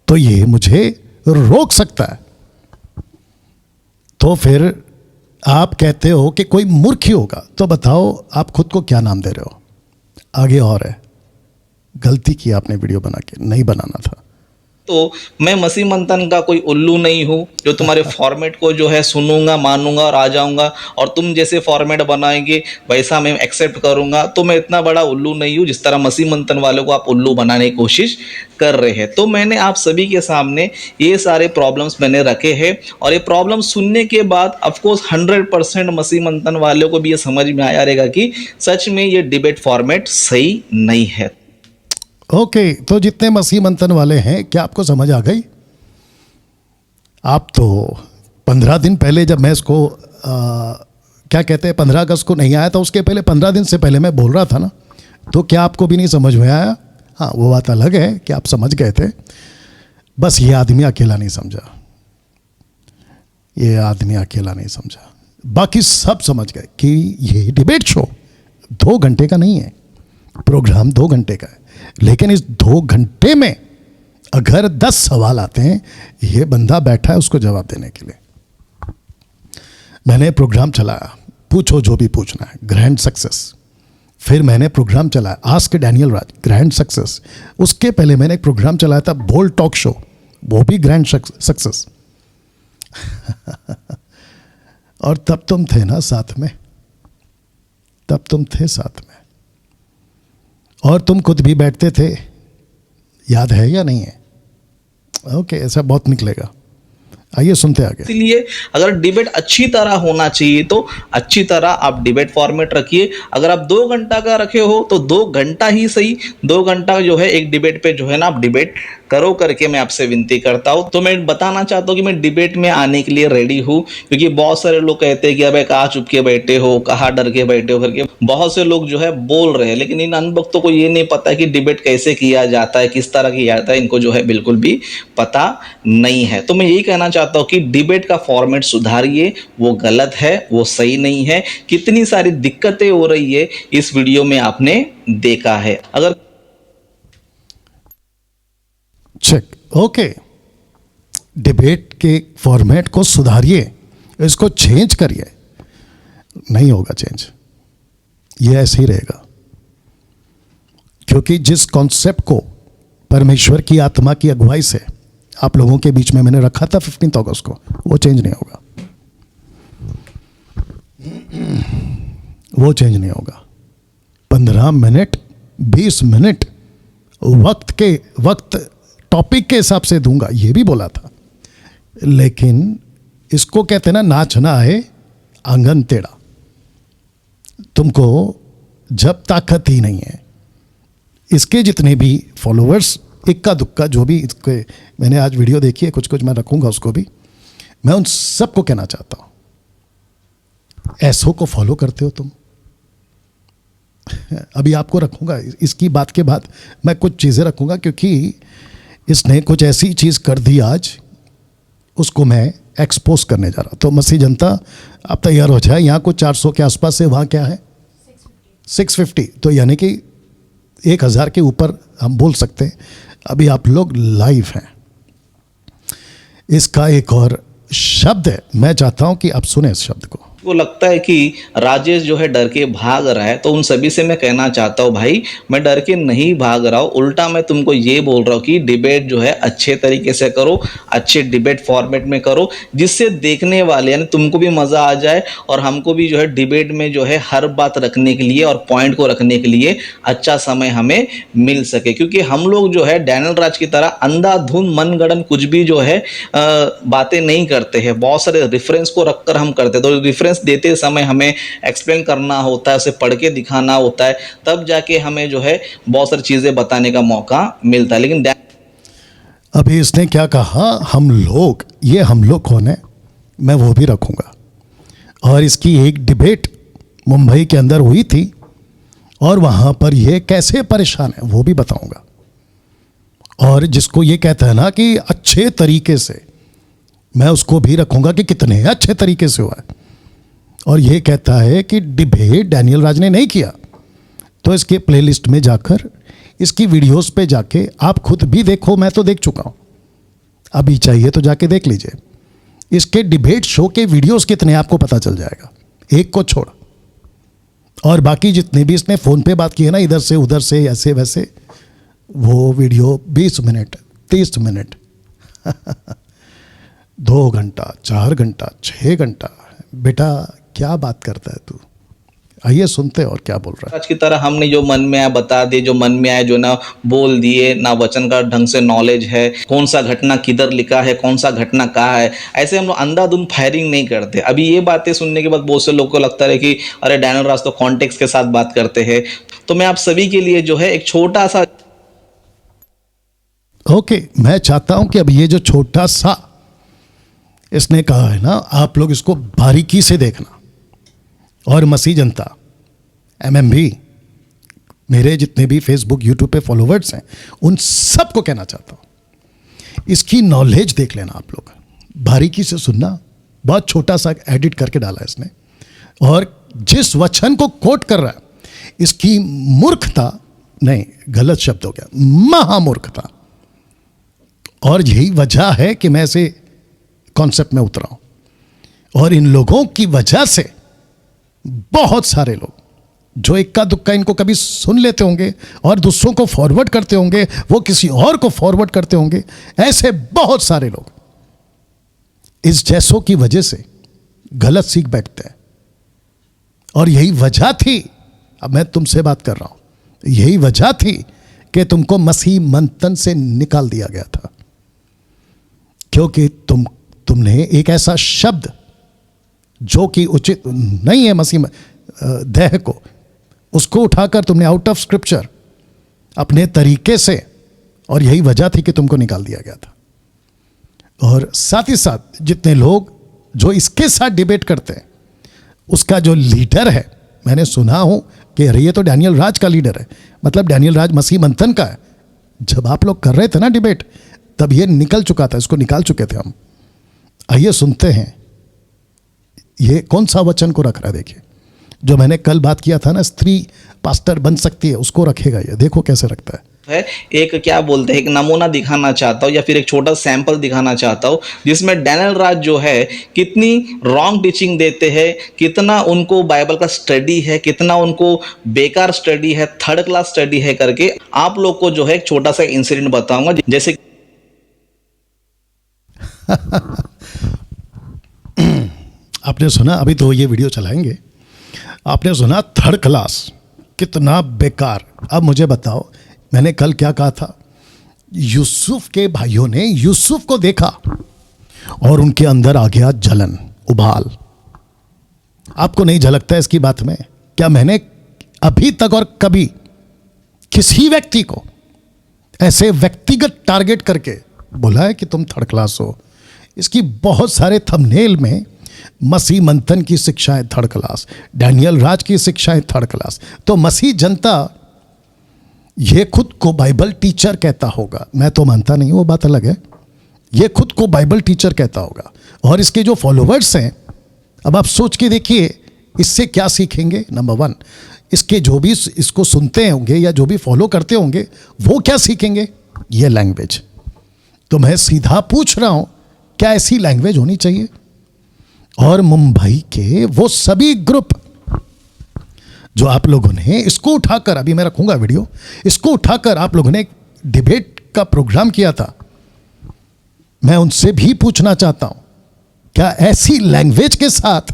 तो ये मुझे रोक सकता है। तो फिर आप कहते हो कि कोई मूर्ख ही होगा, तो बताओ आप खुद को क्या नाम दे रहे हो? आगे और है, गलती की आपने वीडियो बना के, नहीं बनाना था। तो मैं मसीह मंथन का कोई उल्लू नहीं हूँ जो तुम्हारे फॉर्मेट को जो है सुनूंगा, मानूंगा और आ जाऊंगा, और तुम जैसे फॉर्मेट बनाएंगे वैसा मैं एक्सेप्ट करूंगा। तो मैं इतना बड़ा उल्लू नहीं हूँ जिस तरह मसीह मंथन वालों को आप उल्लू बनाने की कोशिश कर रहे हैं। तो मैंने आप सभी के सामने ये सारे प्रॉब्लम्स मैंने रखे हैं, और ये प्रॉब्लम सुनने के बाद ऑफकोर्स 100% मसीह मंथन वालों को भी ये समझ में आया रहेगा कि सच में ये डिबेट फॉर्मेट सही नहीं है। ओके, तो जितने मसीह मंथन वाले हैं, क्या आपको समझ आ गई? आप तो 15 दिन पहले जब मैं इसको क्या कहते हैं 15 अगस्त को नहीं आया था, उसके पहले 15 दिन से पहले मैं बोल रहा था ना, तो क्या आपको भी नहीं समझ में आया? हाँ, वो बात अलग है कि आप समझ गए थे, बस ये आदमी अकेला नहीं समझा। ये आदमी अकेला नहीं समझा, बाकी सब समझ गए कि ये डिबेट शो 2 घंटे का नहीं है, प्रोग्राम 2 घंटे का है। लेकिन इस 2 घंटे में अगर 10 सवाल आते हैं, ये बंदा बैठा है उसको जवाब देने के लिए। मैंने प्रोग्राम चलाया, पूछो जो भी पूछना है, ग्रैंड सक्सेस। फिर मैंने प्रोग्राम चलाया आस्क डैनियल राज, ग्रैंड सक्सेस। उसके पहले मैंने एक प्रोग्राम चलाया था बोल्ड टॉक शो, वो भी ग्रैंड सक्सेस। और तब तुम थे ना साथ में, तब तुम थे साथ में, और तुम खुद भी बैठते थे, याद है या नहीं है? ओके, ऐसा बहुत निकलेगा। आइए सुनते आगे। इसलिए अगर डिबेट अच्छी तरह होना चाहिए तो अच्छी तरह आप डिबेट फॉर्मेट रखिए। अगर आप 2 घंटा का रखे हो तो 2 घंटा ही सही, 2 घंटा जो है एक डिबेट पे जो है ना आप डिबेट करो करके मैं आपसे विनती करता हूं। तो मैं बताना चाहता हूं कि मैं डिबेट में आने के लिए रेडी हूं, क्योंकि बहुत सारे लोग कहते हैं कि अबे कहाँ चुप के बैठे हो, कहाँ डर के बैठे हो करके बहुत से लोग जो है बोल रहे हैं, लेकिन इन अनभक्तों को ये नहीं पता कि डिबेट कैसे किया जाता है, किस तरह किया जाता है, इनको जो है बिल्कुल भी पता नहीं है। तो मैं यही कहना चाहता हूं कि डिबेट का फॉर्मेट सुधारिए, वो गलत है, वो सही नहीं है। कितनी सारी दिक्कतें हो रही है इस वीडियो में आपने देखा है। अगर चेक, ओके, डिबेट के फॉर्मेट को सुधारिए, इसको चेंज करिए, नहीं होगा चेंज, ये ऐसे ही रहेगा। क्योंकि जिस कॉन्सेप्ट को परमेश्वर की आत्मा की अगुवाई से आप लोगों के बीच में मैंने रखा था 15 अगस्त को, वो चेंज नहीं होगा, वो चेंज नहीं होगा। 15 मिनट 20 मिनट वक्त टॉपिक के हिसाब से दूंगा, ये भी बोला था। लेकिन इसको कहते हैं ना, नाचना है आंगन टेढ़ा। तुमको जब ताकत ही नहीं है, इसके जितने भी फॉलोअर्स इक्का दुक्का जो भी इसके मैंने आज वीडियो देखी है, कुछ कुछ मैं रखूंगा उसको भी, मैं उन सबको कहना चाहता हूं, ऐसो को फॉलो करते हो तुम। अभी आपको रखूंगा, इसकी बात के बाद मैं कुछ चीज़ें रखूंगा, क्योंकि इसने कुछ ऐसी चीज़ कर दी आज, उसको मैं एक्सपोज करने जा रहा। तो मसीह जनता आप तैयार हो जाए। यहाँ कुछ 400 के आसपास है, वहाँ क्या है 650, तो यानी कि 1000 के ऊपर हम बोल सकते हैं। अभी आप लोग लाइव हैं। इसका एक और शब्द है, मैं चाहता हूं कि आप सुने इस शब्द को। को लगता है कि राजेश जो है डर के भाग रहा है, तो उन सभी से मैं कहना चाहता हूँ भाई, मैं डर के नहीं भाग रहा हूँ। उल्टा मैं तुमको ये बोल रहा हूँ कि डिबेट जो है अच्छे तरीके से करो, अच्छे डिबेट फॉर्मेट में करो, जिससे देखने वाले यानी तुमको भी मज़ा आ जाए और हमको भी जो है डिबेट में जो है हर बात रखने के लिए और पॉइंट को रखने के लिए अच्छा समय हमें मिल सके। क्योंकि हम लोग जो है डैनियल राज की तरह अंधाधुंध मनगढ़ंत कुछ भी जो है बातें नहीं करते हैं, बहुत सारे रेफरेंस को रखकर हम करते हैं। तो रेफरेंस देते समय हमें एक्सप्लेन करना होता है, उसे पढ़ के दिखाना होता है, तब जाके हमें जो है बहुत सारी चीजें बताने का मौका मिलता है। लेकिन अभी इसने क्या कहा, हम लोग, ये हम लोग कौन है, मैं वो भी रखूंगा। और इसकी एक डिबेट मुंबई के अंदर हुई थी और वहां पर ये कैसे परेशान है वो भी बताऊंगा। और जिसको ये कहता है ना कि अच्छे तरीके से, मैं उसको भी रखूंगा कि कितने अच्छे तरीके से हुआ है। और ये कहता है कि डिबेट डैनियल राज ने नहीं किया, तो इसके प्लेलिस्ट में जाकर इसकी वीडियोस पे जाके आप खुद भी देखो, मैं तो देख चुका हूं, अभी चाहिए तो जाके देख लीजिए। इसके डिबेट शो के वीडियोस कितने आपको पता चल जाएगा, एक को छोड़। और बाकी जितने भी इसने फ़ोन पे बात की है ना, इधर से उधर से ऐसे वैसे, वो वीडियो 20 मिनट 30 मिनट 2 घंटा 4 घंटा 6 घंटा, बेटा क्या बात करता है तू। आइए सुनते हैं और क्या बोल रहा है। आज की तरह हमने जो मन में आया बता दिए, जो मन में आया जो ना बोल दिए, ना वचन का ढंग से नॉलेज है, कौन सा घटना किधर लिखा है, कौन सा घटना कहाँ है, ऐसे हम लोग अंधाधुंध फायरिंग नहीं करते। अभी ये बातें सुनने के बाद बहुत से लोगों को लगता है कि अरे डैनियल राज तो कॉन्टेक्स्ट के साथ बात करते हैं। तो मैं आप सभी के लिए जो है एक छोटा सा मैं चाहता हूं कि अब ये जो छोटा सा इसने कहा है ना, आप लोग इसको बारीकी से देखना। और मसीह जनता, MMB, मेरे जितने भी फेसबुक यूट्यूब पे फॉलोवर्स हैं, उन सबको कहना चाहता हूं, इसकी नॉलेज देख लेना आप लोग, बारीकी से सुनना। बहुत छोटा सा एडिट करके डाला है इसने, और जिस वचन को कोट कर रहा है, इसकी मूर्खता नहीं, गलत शब्द हो गया, महामूर्खता। और यही वजह है कि मैं ऐसे कॉन्सेप्ट में उतरा हूं। और इन लोगों की वजह से बहुत सारे लोग जो इक्का दुक्का इनको कभी सुन लेते होंगे और दूसरों को फॉरवर्ड करते होंगे, वो किसी और को फॉरवर्ड करते होंगे, ऐसे बहुत सारे लोग इस जैसों की वजह से गलत सीख बैठते हैं। और यही वजह थी, अब मैं तुमसे बात कर रहा हूं, यही वजह थी कि तुमको मसीह मंथन से निकाल दिया गया था। क्योंकि तुमने एक ऐसा शब्द जो कि उचित नहीं है मसीह देह को, उसको उठाकर तुमने आउट ऑफ स्क्रिप्चर अपने तरीके से, और यही वजह थी कि तुमको निकाल दिया गया था। और साथ ही साथ जितने लोग जो इसके साथ डिबेट करते हैं, उसका जो लीडर है, मैंने सुना हूं कि अरे ये तो डैनियल राज का लीडर है, मतलब डैनियल राज मसीह मंथन का है। जब आप लोग कर रहे थे ना डिबेट, तब ये निकल चुका था, इसको निकाल चुके थे हम। आइए सुनते हैं ये कौन सा वचन को रख रहा है। देखिए, जो मैंने कल बात किया था ना, स्त्री पास्टर बन सकती है, उसको रखेगा ये, देखो कैसे रखता है। है एक क्या बोलते हैं एक नमूना दिखाना चाहता हूँ या फिर एक छोटा सैंपल दिखाना चाहता हूँ जिसमें डैनियल राज जो है कितनी रॉन्ग टीचिंग देते हैं, कितना उनको बाइबल का स्टडी है, कितना उनको बेकार स्टडी है, थर्ड क्लास स्टडी है करके आप लोग को जो है एक छोटा सा इंसिडेंट बताऊंगा। जैसे आपने सुना, अभी तो ये वीडियो चलाएंगे, आपने सुना थर्ड क्लास, कितना बेकार। अब मुझे बताओ, मैंने कल क्या कहा था? यूसुफ के भाइयों ने यूसुफ को देखा और उनके अंदर आ गया जलन, उबाल। आपको नहीं झलकता इसकी बात में? क्या मैंने अभी तक और कभी किसी व्यक्ति को ऐसे व्यक्तिगत टारगेट करके बोला है कि तुम थर्ड क्लास हो? इसकी बहुत सारे थंबनेल में मसीह मंथन की शिक्षाएं थर्ड क्लास, डैनियल राज की शिक्षाएं थर्ड क्लास। तो मसीह जनता ये खुद को बाइबल टीचर कहता होगा, मैं तो मानता नहीं, वो बात अलग है। ये खुद को बाइबल टीचर कहता होगा और इसके जो फॉलोवर्स हैं, अब आप सोच के देखिए इससे क्या सीखेंगे। नंबर वन, इसके जो भी इसको सुनते होंगे या जो भी फॉलो करते होंगे वो क्या सीखेंगे? ये लैंग्वेज। तो मैं सीधा पूछ रहा हूं, क्या ऐसी लैंग्वेज होनी चाहिए? और मुंबई के वो सभी ग्रुप जो आप लोगों ने इसको उठाकर, अभी मैं रखूंगा वीडियो, इसको उठाकर आप लोगों ने एक डिबेट का प्रोग्राम किया था, मैं उनसे भी पूछना चाहता हूं, क्या ऐसी लैंग्वेज के साथ,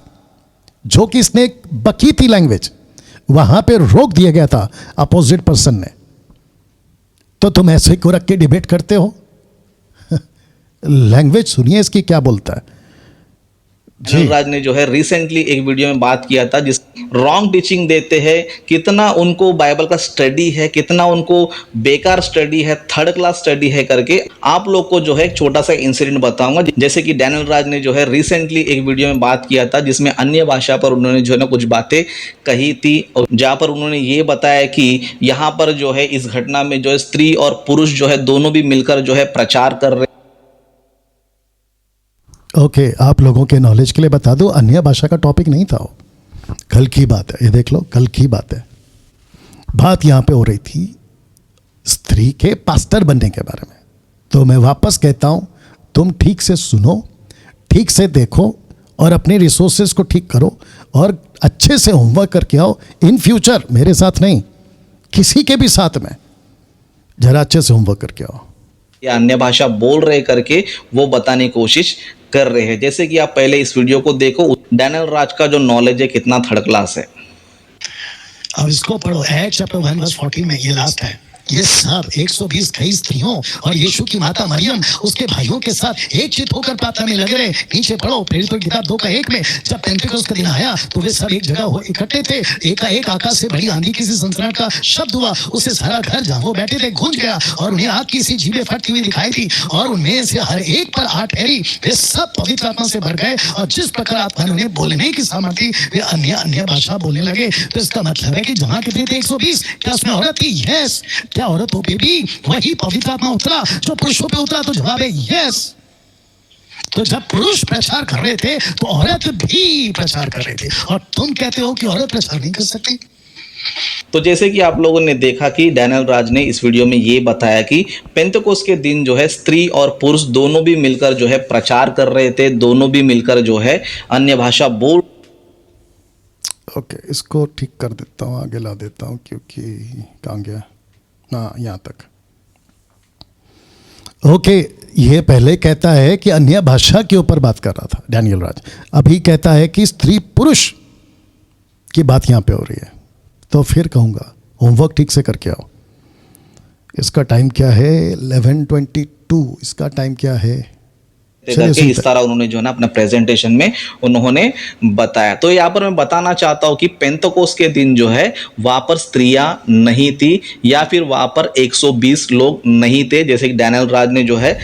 जो कि इसने एक बकीती लैंग्वेज, वहां पे रोक दिया गया था अपोजिट पर्सन ने, तो तुम ऐसे को रख के डिबेट करते हो? लैंग्वेज सुनिए इसकी क्या बोलता है। डैनियल राज ने जो है रिसेंटली एक वीडियो में बात किया था जिस रॉन्ग टीचिंग देते हैं, कितना उनको बाइबल का स्टडी है, कितना उनको बेकार स्टडी है, थर्ड क्लास स्टडी है करके आप लोग को जो है एक छोटा सा इंसिडेंट बताऊंगा। जैसे कि डैनियल राज ने जो है रिसेंटली एक वीडियो में बात किया था जिसमें अन्य भाषा पर उन्होंने जो है ना कुछ बातें कही थी, और जहाँ पर उन्होंने ये बताया कि यहाँ पर जो है इस घटना में जो है स्त्री और पुरुष जो है दोनों भी मिलकर जो है प्रचार कर रहे। ओके, आप लोगों के नॉलेज के लिए बता दो, अन्य भाषा का टॉपिक नहीं था वो, कल की बात है, ये देख लो, कल की बात है। बात यहाँ पे हो रही थी स्त्री के पास्टर बनने के बारे में। तो मैं वापस कहता हूँ, तुम ठीक से सुनो, ठीक से देखो और अपने रिसोर्सेज को ठीक करो और अच्छे से होमवर्क करके आओ। इन फ्यूचर मेरे साथ नहीं, किसी के भी साथ में जरा अच्छे से होमवर्क करके आओ। या अन्य भाषा बोल रहे करके वो बताने की कोशिश कर रहे हैं। जैसे कि आप पहले इस वीडियो को देखो, डैनियल राज का जो नॉलेज है कितना थर्ड क्लास है। अब इसको पढ़ो, एक्ट चैप्टर 1 वर्स 14 में ये लास्ट है। ये सब 120 कई स्त्रियों और यीशु की माता मरियम उसके भाइयों के साथ एक चित होकर प्रार्थना में लगे रहे। नीचे पढ़ो, प्रेरितों की किताब 2:1 में, जब पेंटेकोस्त का दिन आया तो वे सब एक जगह हो इकट्ठे थे। एकाएक आकाश से बड़ी आंधी किसी सनसनाहट का शब्द हुआ, उससे सारा घर जहां वो बैठे थे गूंज गया और उन्हें आग की सी जीभें फटती हुई दिखाई दी और उनमें से हर एक पर 8 ठहरी। वे सब पवित्र आत्मा से भर गए और जिस प्रकार आत्मा ने उन्हें बोलने की सामर्थ्य, वे अन्य अन्य भाषा बोलने लगे। तो इसका मतलब है कि जहां कितने थे 120, क्या उसमें औरत थी? यस। क्या औरत हो बेबी? वही पवित्र आत्मा उतरा जो पुरुषों पे उतरा। तो जवाब है यस। तो जब पुरुष प्रचार कर रहे थे तो औरत भी प्रचार कर रहे थे, और तुम कहते हो कि औरत प्रचार नहीं कर सकती। तो जैसे कि आप लोगों ने देखा कि डैनियल राज ने इस वीडियो में ये बताया कि पेंतेकोस्त के दिन जो है स्त्री और पुरुष दोनों भी मिलकर जो है प्रचार कर रहे थे, दोनों भी मिलकर जो है अन्य भाषा बोल। ओके, इसको ठीक कर देता हूँ, आगे ला देता हूँ, क्योंकि कहाँ गया ना, यहाँ तक। ओके, ये पहले कहता है कि अन्य भाषा के ऊपर बात कर रहा था डैनियल राज, अभी कहता है कि स्त्री पुरुष की बात यहाँ पे हो रही है। तो फिर कहूँगा होमवर्क ठीक से करके आओ। इसका टाइम क्या है? 11:22। इसका टाइम क्या है? करके इस तरह उन्होंने जो है ना अपना प्रेजेंटेशन में उन्होंने बताया। तो यहाँ पर मैं बताना चाहता हूँ कि पेंतेकोस्त के दिन जो है वहां पर स्त्रियां नहीं थी या फिर वहां पर 120 लोग नहीं थे, जैसे कि डैनियल राज ने जो है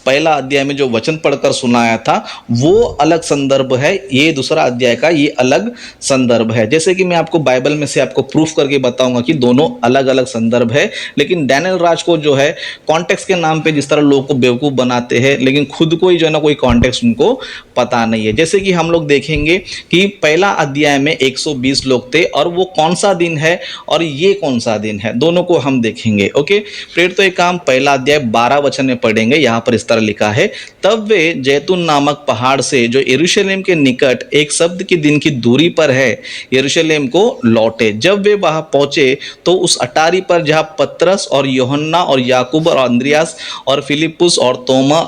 पहला अध्याय में जो वचन पढ़कर सुनाया था वो अलग संदर्भ है, ये दूसरा अध्याय का ये अलग संदर्भ है। जैसे कि मैं आपको बाइबल में से आपको प्रूफ करके बताऊंगा कि दोनों अलग अलग संदर्भ है, लेकिन डैनियल राज को जो है कॉन्टेक्स्ट के नाम पे जिस तरह लोगों को बेवकूफ बनाते हैं, लेकिन खुद को ही जो है ना कोई कॉन्टेक्स्ट उनको पता नहीं है। जैसे कि हम लोग देखेंगे कि पहला अध्याय में 120 लोग थे और वो कौन सा दिन है और ये कौन सा दिन है, दोनों को हम देखेंगे। ओके, फिर तो एक काम, पहला अध्याय 12 वचन में पढ़ेंगे। यहाँ पर इस तरह लिखा है, तब वे जैतून नामक पहाड़ से जो यरूशलेम के निकट एक शब्द की दिन की दूरी पर है यरूशलेम को लौटे। जब वे वहां पहुंचे तो उस अटारी पर जहां पतरस और यूहन्ना और याकूब और अंद्रियास और फिलिपुस और तोमा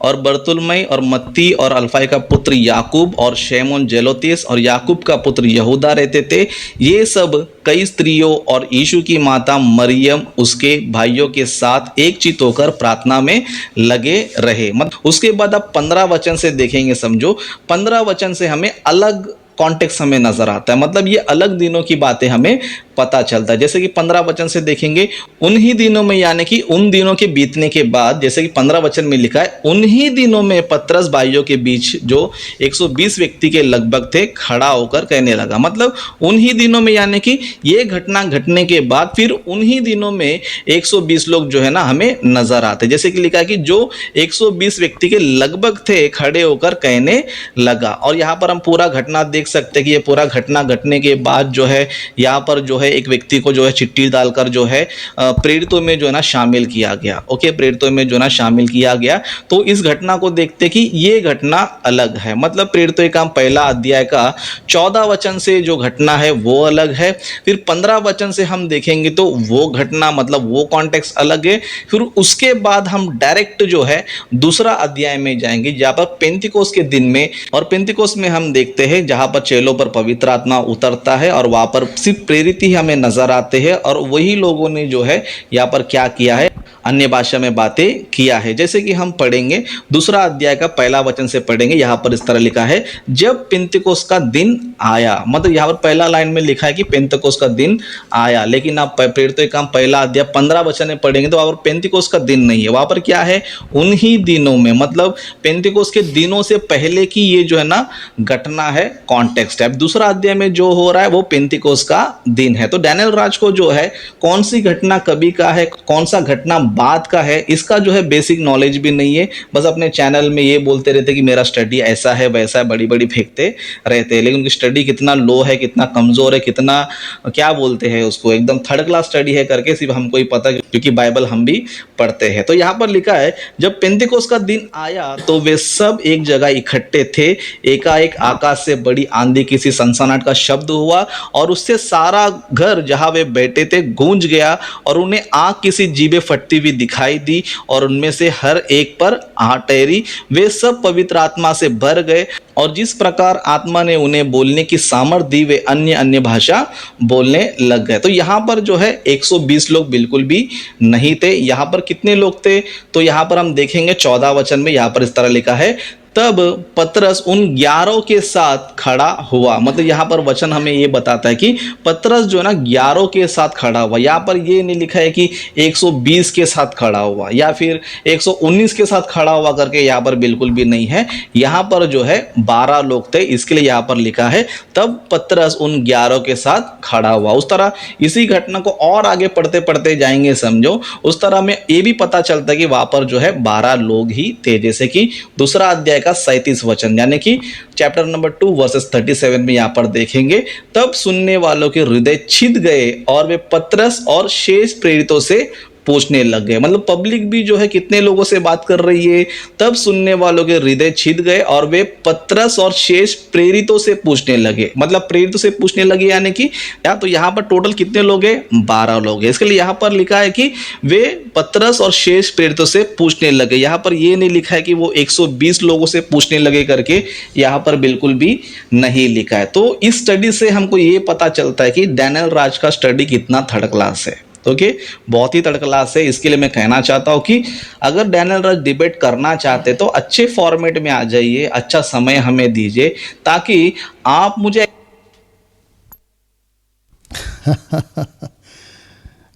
और बर्तुलमई और मत्ती और अल्फाई का पुत्र याकूब और शैमोन जेलोतिस और याकूब का पुत्र यहूदा रहते थे। ये सब कई स्त्रियों और यीशु की माता मरियम उसके भाइयों के साथ एक चित होकर प्रार्थना में लगे रहे। मतलब उसके बाद आप 15 वचन से देखेंगे, समझो 15 वचन से हमें अलग कॉन्टेक्स्ट हमें नजर आता है, मतलब ये अलग दिनों की बातें हमें पता चलता है। जैसे कि 15 वचन से देखेंगे, उन्हीं दिनों में, यानी कि उन दिनों के बीतने के बाद, जैसे कि 15 वचन में लिखा है, उन्हीं दिनों में पतरस भाइयों के बीच जो 120 व्यक्ति के लगभग थे खड़ा होकर कहने लगा। मतलब उन्हीं दिनों में, यानी कि ये घटना घटने के बाद फिर उन्हीं दिनों में 120 लोग जो है ना हमें नजर आते। जैसे कि लिखा है कि जो 120 व्यक्ति के लगभग थे खड़े होकर कहने लगा। और यहाँ पर हम पूरा घटना देख सकते हैं कि ये पूरा घटना घटने के बाद जो है यहाँ पर जो है एक व्यक्ति को जो है चिट्ठी डालकर जो है प्रेरितों में जो है ना शामिल किया गया। ओके, प्रेरितों में जो है ना शामिल किया गया। तो इस घटना को देखते कि ये घटना अलग है। मतलब प्रेरितों का पहला अध्याय का 14 वचन से जो घटना है वो अलग है। फिर 15 वचन से हम देखेंगे तो वो घटना, मतलब वो कॉन्टेक्स्ट अलग है। फिर उसके बाद हम डायरेक्ट जो है दूसरा अध्याय में जाएंगे जहां पर पेंतिकोस्त के दिन में, और पेंतिकोस्त में हम देखते हैं जहां पर चेलों पर पवित्र आत्मा उतरता है और वहां पर सिर्फ प्रेरित ही हमें नजर आते हैं और वही लोगों ने जो है यहाँ पर क्या किया है, अन्य भाषा में बातें किया है। जैसे कि हम पढ़ेंगे दूसरा अध्याय का पहला वचन से पढ़ेंगे। यहाँ पर इस तरह लिखा है, जब पेंतिकोस्त का दिन आया। मतलब यहाँ पर पहला लाइन में लिखा है कि पेंतिकोस्त का दिन आया, लेकिन आप प्रेरितों का पहला अध्याय 15 वचन में पढ़ेंगे तो वहां पर पेंतिकोस्त का दिन नहीं है, वहां पर क्या है, उन्हीं दिनों में। मतलब पेंतिकोस्त के दिनों से पहले की ये जो है ना घटना है, कॉन्टेक्स्ट है। अब दूसरा अध्याय में जो हो रहा है वो पेंतिकोस्त का दिन है। तो डैनियल राज को जो है कौन सी घटना कभी का है, कौन सा घटना बाद का है, इसका जो है बेसिक नॉलेज भी नहीं है। बस अपने चैनल में ये बोलते रहते कि मेरा स्टडी ऐसा है वैसा है, बड़ी बड़ी फेंकते रहते हैं, लेकिन उनकी स्टडी कितना लो है, कितना कमजोर है, कितना क्या बोलते हैं उसको, एकदम थर्ड क्लास स्टडी है करके सिर्फ हमको ही पता, क्योंकि बाइबल हम भी पढ़ते हैं। तो यहाँ पर लिखा है, जब पेंतिकोस्त का दिन आया तो वे सब एक जगह इकट्ठे थे। एकाएक आकाश से बड़ी आंधी, किसी सनसनाहट का शब्द हुआ और उससे सारा घर जहां वे बैठे थे गूंज गया और उन्हें आग किसी जीभे फटती हुई दिखाई दी और उनमें से हर एक पर आह ठहरी। वे सब पवित्र आत्मा से भर गए और जिस प्रकार आत्मा ने उन्हें बोलने की सामर्थ दी वे अन्य अन्य भाषा बोलने लग गए। तो यहाँ पर जो है 120 लोग बिल्कुल भी नहीं थे। यहाँ पर कितने लोग थे, तो यहाँ पर हम देखेंगे 14 वचन में यहाँ पर इस तरह लिखा है, तब पतरस उन 11 के साथ खड़ा हुआ। मतलब यहाँ पर वचन हमें ये बताता है कि पतरस जो है ना 11 के साथ खड़ा हुआ। यहाँ पर ये नहीं लिखा है कि 120 के साथ खड़ा हुआ या फिर 119 के साथ खड़ा हुआ करके, यहाँ पर बिल्कुल भी नहीं है। यहाँ पर जो है 12 लोग थे, इसके लिए यहाँ पर लिखा है तब पतरस उन 11 के साथ खड़ा हुआ। उस तरह इसी घटना को और आगे पढ़ते पढ़ते जाएंगे, समझो, उस तरह में ये भी पता चलता है कि वहां पर जो है 12 लोग ही थे। जैसे कि दूसरा अध्याय का 37 वचन, यानी कि चैप्टर नंबर 2 वर्सेस 37 में यहाँ पर देखेंगे, तब सुनने वालों के हृदय छिद गए और वे पतरस और शेष प्रेरितों से पूछने लग गए। मतलब पब्लिक भी जो है कितने लोगों से बात कर रही है, तब सुनने वालों के हृदय छिद गए और वे पतरस और शेष प्रेरितों से पूछने लगे। मतलब प्रेरितों से पूछने लगे, यानी कि तो यहाँ पर टोटल कितने लोग हैं, 12 लोग हैं। इसके लिए यहाँ पर लिखा है कि वे पतरस और शेष प्रेरितों से पूछने लगे। यहाँ पर ये नहीं लिखा है कि वो 120 लोगों से पूछने लगे करके, यहाँ पर बिल्कुल भी नहीं लिखा है। तो इस स्टडी से हमको ये पता चलता है कि डैनियल राज का स्टडी कितना थर्ड क्लास है। ओके, बहुत ही थर्ड क्लास है। इसके लिए मैं कहना चाहता हूं कि अगर डैनियल राज डिबेट करना चाहते तो अच्छे फॉर्मेट में आ जाइए, अच्छा समय हमें दीजिए ताकि आप मुझे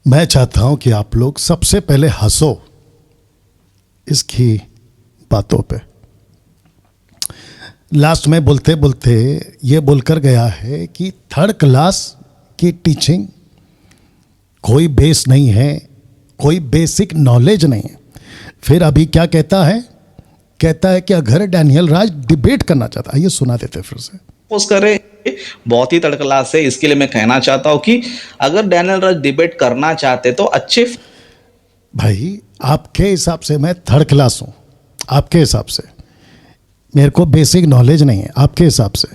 मैं चाहता हूं कि आप लोग सबसे पहले हंसो, इसकी बातों पे। लास्ट में बोलते बोलते ये बोलकर गया है कि थर्ड क्लास की टीचिंग, कोई बेस नहीं है, कोई बेसिक नॉलेज नहीं है। फिर अभी क्या कहता है? कहता है कि अगर डैनियल राज डिबेट करना चाहता है, ये सुना देते फिर से। पोस्ट करे बहुत ही थर्ड क्लास है। इसके लिए मैं कहना चाहता हूं कि अगर डैनियल राज डिबेट करना चाहते तो अच्छे। भाई आपके हिसाब से मैं थर्ड क्लास हूँ, आपके हिसाब से मेरे को बेसिक नॉलेज नहीं है आपके हिसाब से,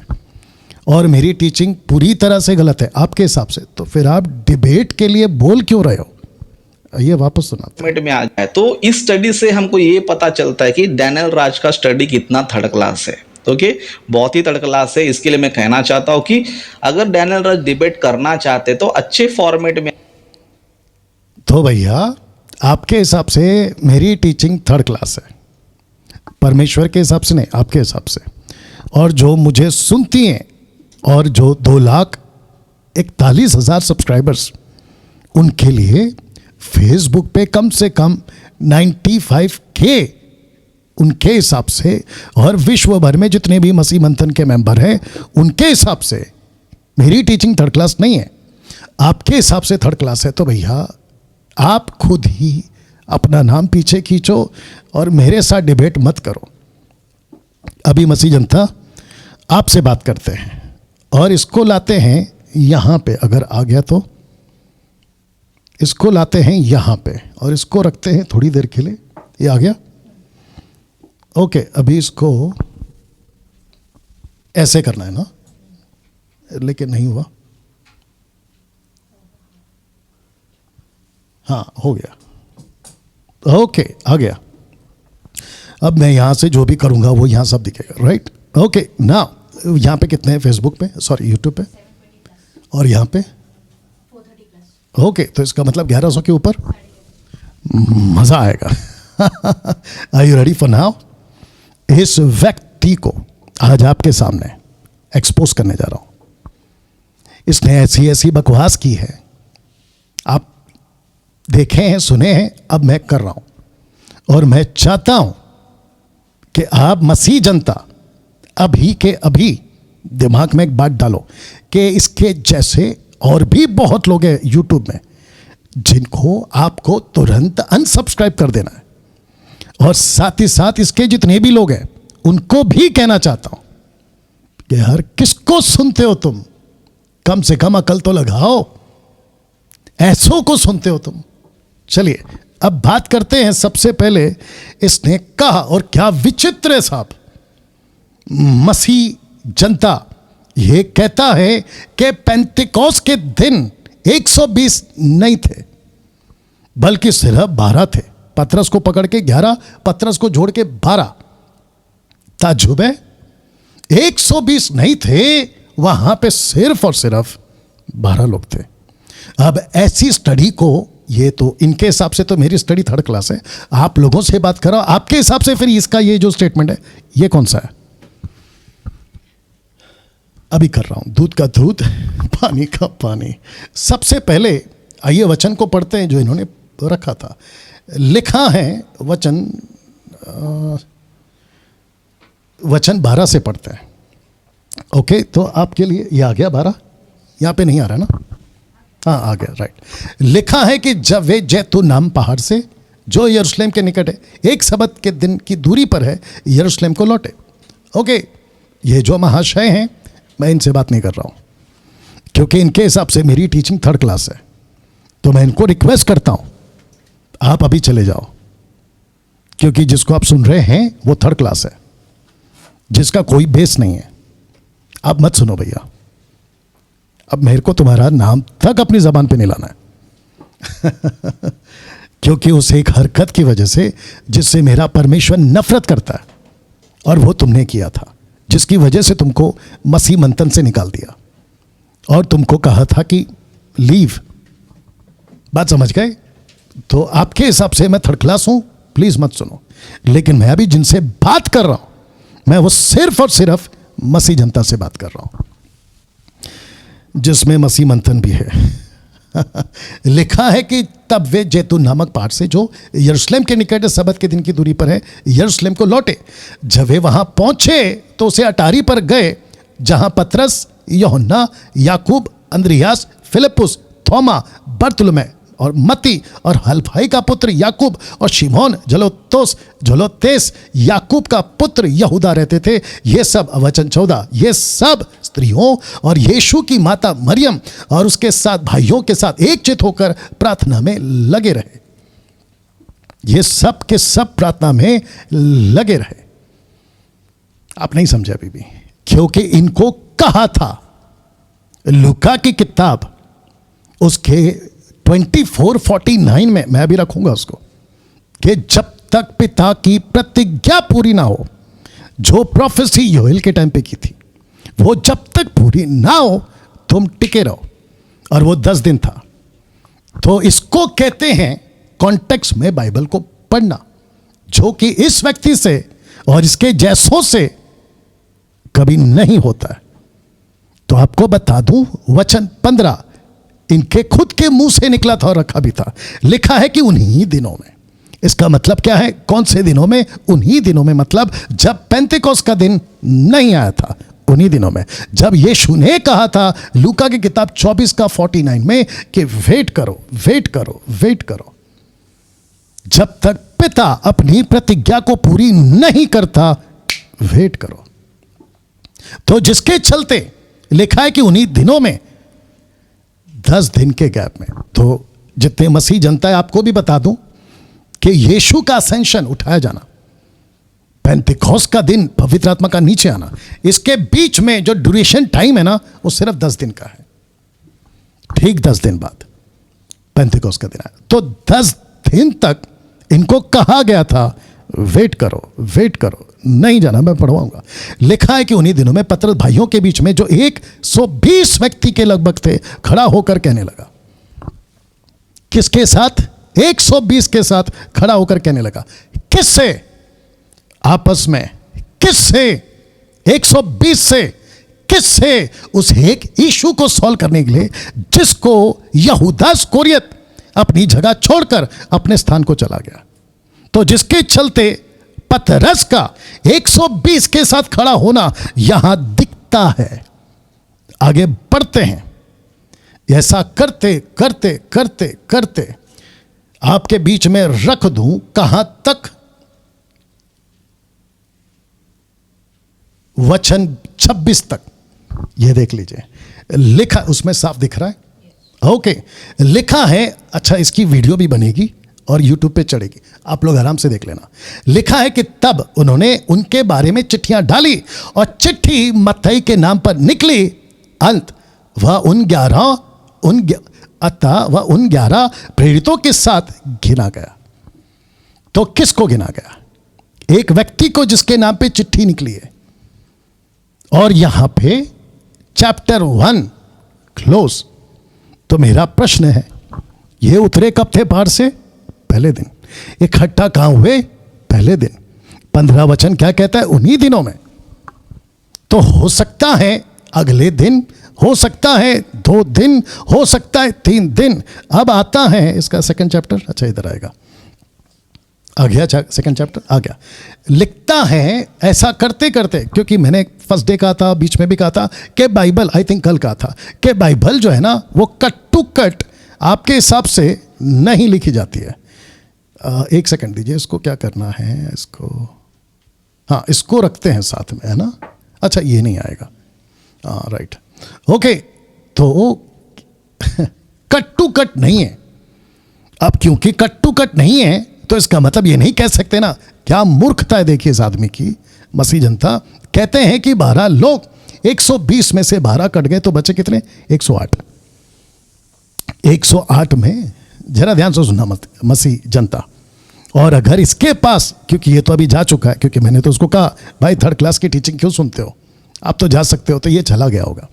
और मेरी टीचिंग पूरी तरह से गलत है आपके हिसाब से, तो फिर आप डिबेट के लिए बोल क्यों रहे हो? ये वापस सुनाते फॉर्मेट में आ जाए तो इस स्टडी से हमको ये पता चलता है कि डैनियल राज का स्टडी कितना थर्ड क्लास है। ओके, बहुत ही थर्ड क्लास है। इसके लिए मैं कहना चाहता हूं कि अगर डैनियल राज डिबेट करना चाहते तो अच्छे फॉर्मेट में। तो भैया आपके हिसाब से मेरी टीचिंग थर्ड क्लास है, परमेश्वर के हिसाब से नहीं, आपके हिसाब से। और जो मुझे सुनती हैं और जो 2,41,000 सब्सक्राइबर्स, उनके लिए फेसबुक पे कम से कम 95K उनके हिसाब से, और विश्व भर में जितने भी मसीह मंथन के मेंबर हैं उनके हिसाब से मेरी टीचिंग थर्ड क्लास नहीं है, आपके हिसाब से थर्ड क्लास है। तो भैया आप खुद ही अपना नाम पीछे खींचो और मेरे साथ डिबेट मत करो। अभी मसीह जनता आपसे बात करते हैं और इसको लाते हैं यहाँ पे, अगर आ गया तो इसको लाते हैं यहाँ पे और इसको रखते हैं थोड़ी देर के लिए। ये आ गया? ओके, अभी इसको ऐसे करना है ना, लेकिन नहीं हुआ। हाँ, हो गया। ओके, आ गया। अब मैं यहां से जो भी करूंगा वो यहां सब दिखेगा, राइट? ओके, ना यहां पे कितने हैं फेसबुक पे, सॉरी यूट्यूब पे, और यहां पे? ओके, तो इसका मतलब 1100 के ऊपर। मजा आएगा। Are you ready for now? इस व्यक्ति को आज आपके सामने एक्सपोज करने जा रहा हूं। इसने ऐसी ऐसी बकवास की है, आप देखे हैं, सुने हैं, अब मैं कर रहा हूं। और मैं चाहता हूं कि आप मसीह जनता अभी के अभी दिमाग में एक बात डालो कि इसके जैसे और भी बहुत लोग हैं यूट्यूब में जिनको आपको तुरंत अनसब्सक्राइब कर देना है। और साथ ही साथ इसके जितने भी लोग हैं उनको भी कहना चाहता हूं कि हर किसको सुनते हो तुम, कम से कम अकल तो लगाओ। ऐसों को सुनते हो तुम। चलिए अब बात करते हैं। सबसे पहले इसने कहा, और क्या विचित्र है साहब, मसीह जनता ये कहता है कि पेंतिकोस के दिन 120 नहीं थे बल्कि सिर्फ 12 थे। पतरस को पकड़ के 11, पतरस को जोड़ के 12। ताज्जुब है, 120 नहीं थे, वहां पे सिर्फ और सिर्फ 12 लोग थे। अब ऐसी स्टडी को, ये तो इनके हिसाब से तो मेरी स्टडी थर्ड क्लास है, आप लोगों से बात करो, आपके हिसाब से फिर इसका ये जो स्टेटमेंट है ये कौन सा है? अभी कर रहा हूं, दूध का दूध, पानी का पानी। सबसे पहले आइए वचन को पढ़ते हैं जो इन्होंने रखा था। लिखा है वचन 12 से पढ़ते हैं। ओके, तो आपके लिए ये आ गया 12, यहां पे नहीं आ रहा ना? हाँ, आ गया, राइट। लिखा है कि जब वे जैतून नाम पहाड़ से जो यरूशलेम के निकट है, एक सबत के दिन की दूरी पर है, यरूशलेम को लौटे। ओके, ये जो महाशय हैं मैं इनसे बात नहीं कर रहा हूं क्योंकि इनके हिसाब से मेरी टीचिंग थर्ड क्लास है। तो मैं इनको रिक्वेस्ट करता हूं आप अभी चले जाओ, क्योंकि जिसको आप सुन रहे हैं वो थर्ड क्लास है, जिसका कोई बेस नहीं है। अब मत सुनो भैया, अब मेरे को तुम्हारा नाम तक अपनी जबान पे नहीं लाना है क्योंकि उस एक हरकत की वजह से जिससे मेरा परमेश्वर नफरत करता है, और वो तुमने किया था, जिसकी वजह से तुमको मसीह मंथन से निकाल दिया और तुमको कहा था कि लीव। बात समझ गए? तो आपके हिसाब से मैं थर्ड क्लास हूं, प्लीज मत सुनो। लेकिन मैं अभी जिनसे बात कर रहा हूं, मैं वो सिर्फ और सिर्फ मसीह जनता से बात कर रहा हूं, जिसमें मसीह मंथन भी है। लिखा है कि तब वे जैतून नामक पहाड़ से जो यरूशलेम के निकट सबत के दिन की दूरी पर है यरूशलेम को लौटे। जब वे वहां पहुंचे तो उसे अटारी पर गए जहां पतरस, यूहन्ना, याकूब, अंद्रियास, फिलिप्पुस, थोमा, बरतुलमै और मत्ती और हलफई का पुत्र याकूब और शिमोन झलोतेस याकूब का पुत्र यहूदा रहते थे। ये सब वचन 14, ये सब स्त्रियों और यीशु की माता मरियम और उसके साथ भाइयों के साथ एकचित होकर प्रार्थना में लगे रहे। ये सब के सब प्रार्थना में लगे रहे। आप नहीं समझे अभी भी, क्योंकि इनको कहा था लूका की किताब उसके 24:49 में, मैं अभी रखूंगा उसको, कि जब तक पिता की प्रतिज्ञा पूरी ना हो, जो प्रोफेसी योएल के टाइम पे की थी, वो जब तक पूरी ना हो तुम टिके रहो। और वो 10 दिन था। तो इसको कहते हैं कॉन्टेक्स्ट में बाइबल को पढ़ना, जो कि इस व्यक्ति से और इसके जैसों से कभी नहीं होता है। तो आपको बता दूं, वचन 15 इनके खुद के मुंह से निकला था और रखा भी था। लिखा है कि उन्हीं दिनों में। इसका मतलब क्या है? कौन से दिनों में? उन्हीं दिनों में, मतलब जब पेंतेकोस्त का दिन नहीं आया था, उन्हीं दिनों में जब यीशु ने कहा था लूका की किताब 24:49 में कि वेट करो, वेट करो, वेट करो, जब तक पिता अपनी प्रतिज्ञा को पूरी नहीं करता, वेट करो। तो जिसके चलते लिखा है कि उन्हीं दिनों में, 10 दिन के गैप में। तो जितने मसीह जनता है, आपको भी बता दूं कि यीशु का असेंशन, उठाया जाना, पेंतिकोस्त का दिन, पवित्र आत्मा का नीचे आना, इसके बीच में जो ड्यूरेशन टाइम है ना, वो सिर्फ 10 दिन का है। ठीक 10 दिन बाद पेंतिकोस्त का दिन आया। तो 10 दिन तक इनको कहा गया था वेट करो, वेट करो, नहीं जाना, मैं पढ़वाऊंगा। लिखा है कि उन्हीं दिनों में पतरस भाइयों के बीच में, जो 120 व्यक्ति के लगभग थे, खड़ा होकर कहने लगा। किसके साथ? 120 के साथ खड़ा होकर कहने लगा। किससे? आपस में। किससे? 120 से। किससे? उस एक यीशु को सॉल्व करने के लिए, जिसको यहूदा इस्करियोत अपनी जगह छोड़कर अपने स्थान को चला गया। तो जिसके चलते पतरस का 120 के साथ खड़ा होना यहां दिखता है। आगे बढ़ते हैं। ऐसा करते करते करते करते आपके बीच में रख दूं कहां तक? वचन 26 तक। यह देख लीजिए, लिखा उसमें साफ दिख रहा है। ओके, लिखा है। अच्छा, इसकी वीडियो भी बनेगी और YouTube पे चढ़ेगी, आप लोग आराम से देख लेना। लिखा है कि तब उन्होंने उनके बारे में चिट्ठियां डाली और चिट्ठी मत्ती के नाम पर निकली। अंत वह उन 11 प्रेरितों के साथ गिना गया। तो किसको गिना गया? एक व्यक्ति को, जिसके नाम पे चिट्ठी निकली है। और यहां पे चैप्टर 1 क्लोज। तो मेरा प्रश्न है, ये उतरे कब थे पहाड़ से? पहले दिन। इकट्ठा कहां हुए? पहले दिन। 15 वचन क्या कहता है? उन्हीं दिनों में। तो हो सकता है अगले दिन, हो सकता है 2 दिन, हो सकता है 3 दिन। अब आता है इसका सेकंड चैप्टर। अच्छा, इधर आएगा, आ गया सेकंड चैप्टर, आ गया। लिखता है ऐसा करते करते, क्योंकि मैंने फर्स्ट डे कहा था, बीच में भी कहा था कि बाइबल, आई थिंक कल कहा था कि बाइबल जो है ना, वो कट टू कट आपके हिसाब से नहीं लिखी जाती है। एक सेकंड दीजिए, इसको क्या करना है, इसको, हाँ, इसको रखते हैं साथ में, है ना। अच्छा, ये नहीं आएगा, हाँ, राइट, ओके। तो कट टू कट नहीं है। अब क्योंकि कट टू कट नहीं है, तो इसका मतलब ये नहीं कह सकते ना। क्या मूर्खता है देखिए इस आदमी की, मसीह जनता। कहते हैं कि 12 लोग, 120 में से 12 कट गए, तो बचे कितने? 108। 108 में, जरा ध्यान से सुनना मसीह जनता। और अगर इसके पास, क्योंकि ये तो अभी जा चुका है, क्योंकि मैंने तो उसको कहा भाई 3rd क्लास की टीचिंग क्यों सुनते हो, आप तो जा सकते हो, तो ये चला गया होगा।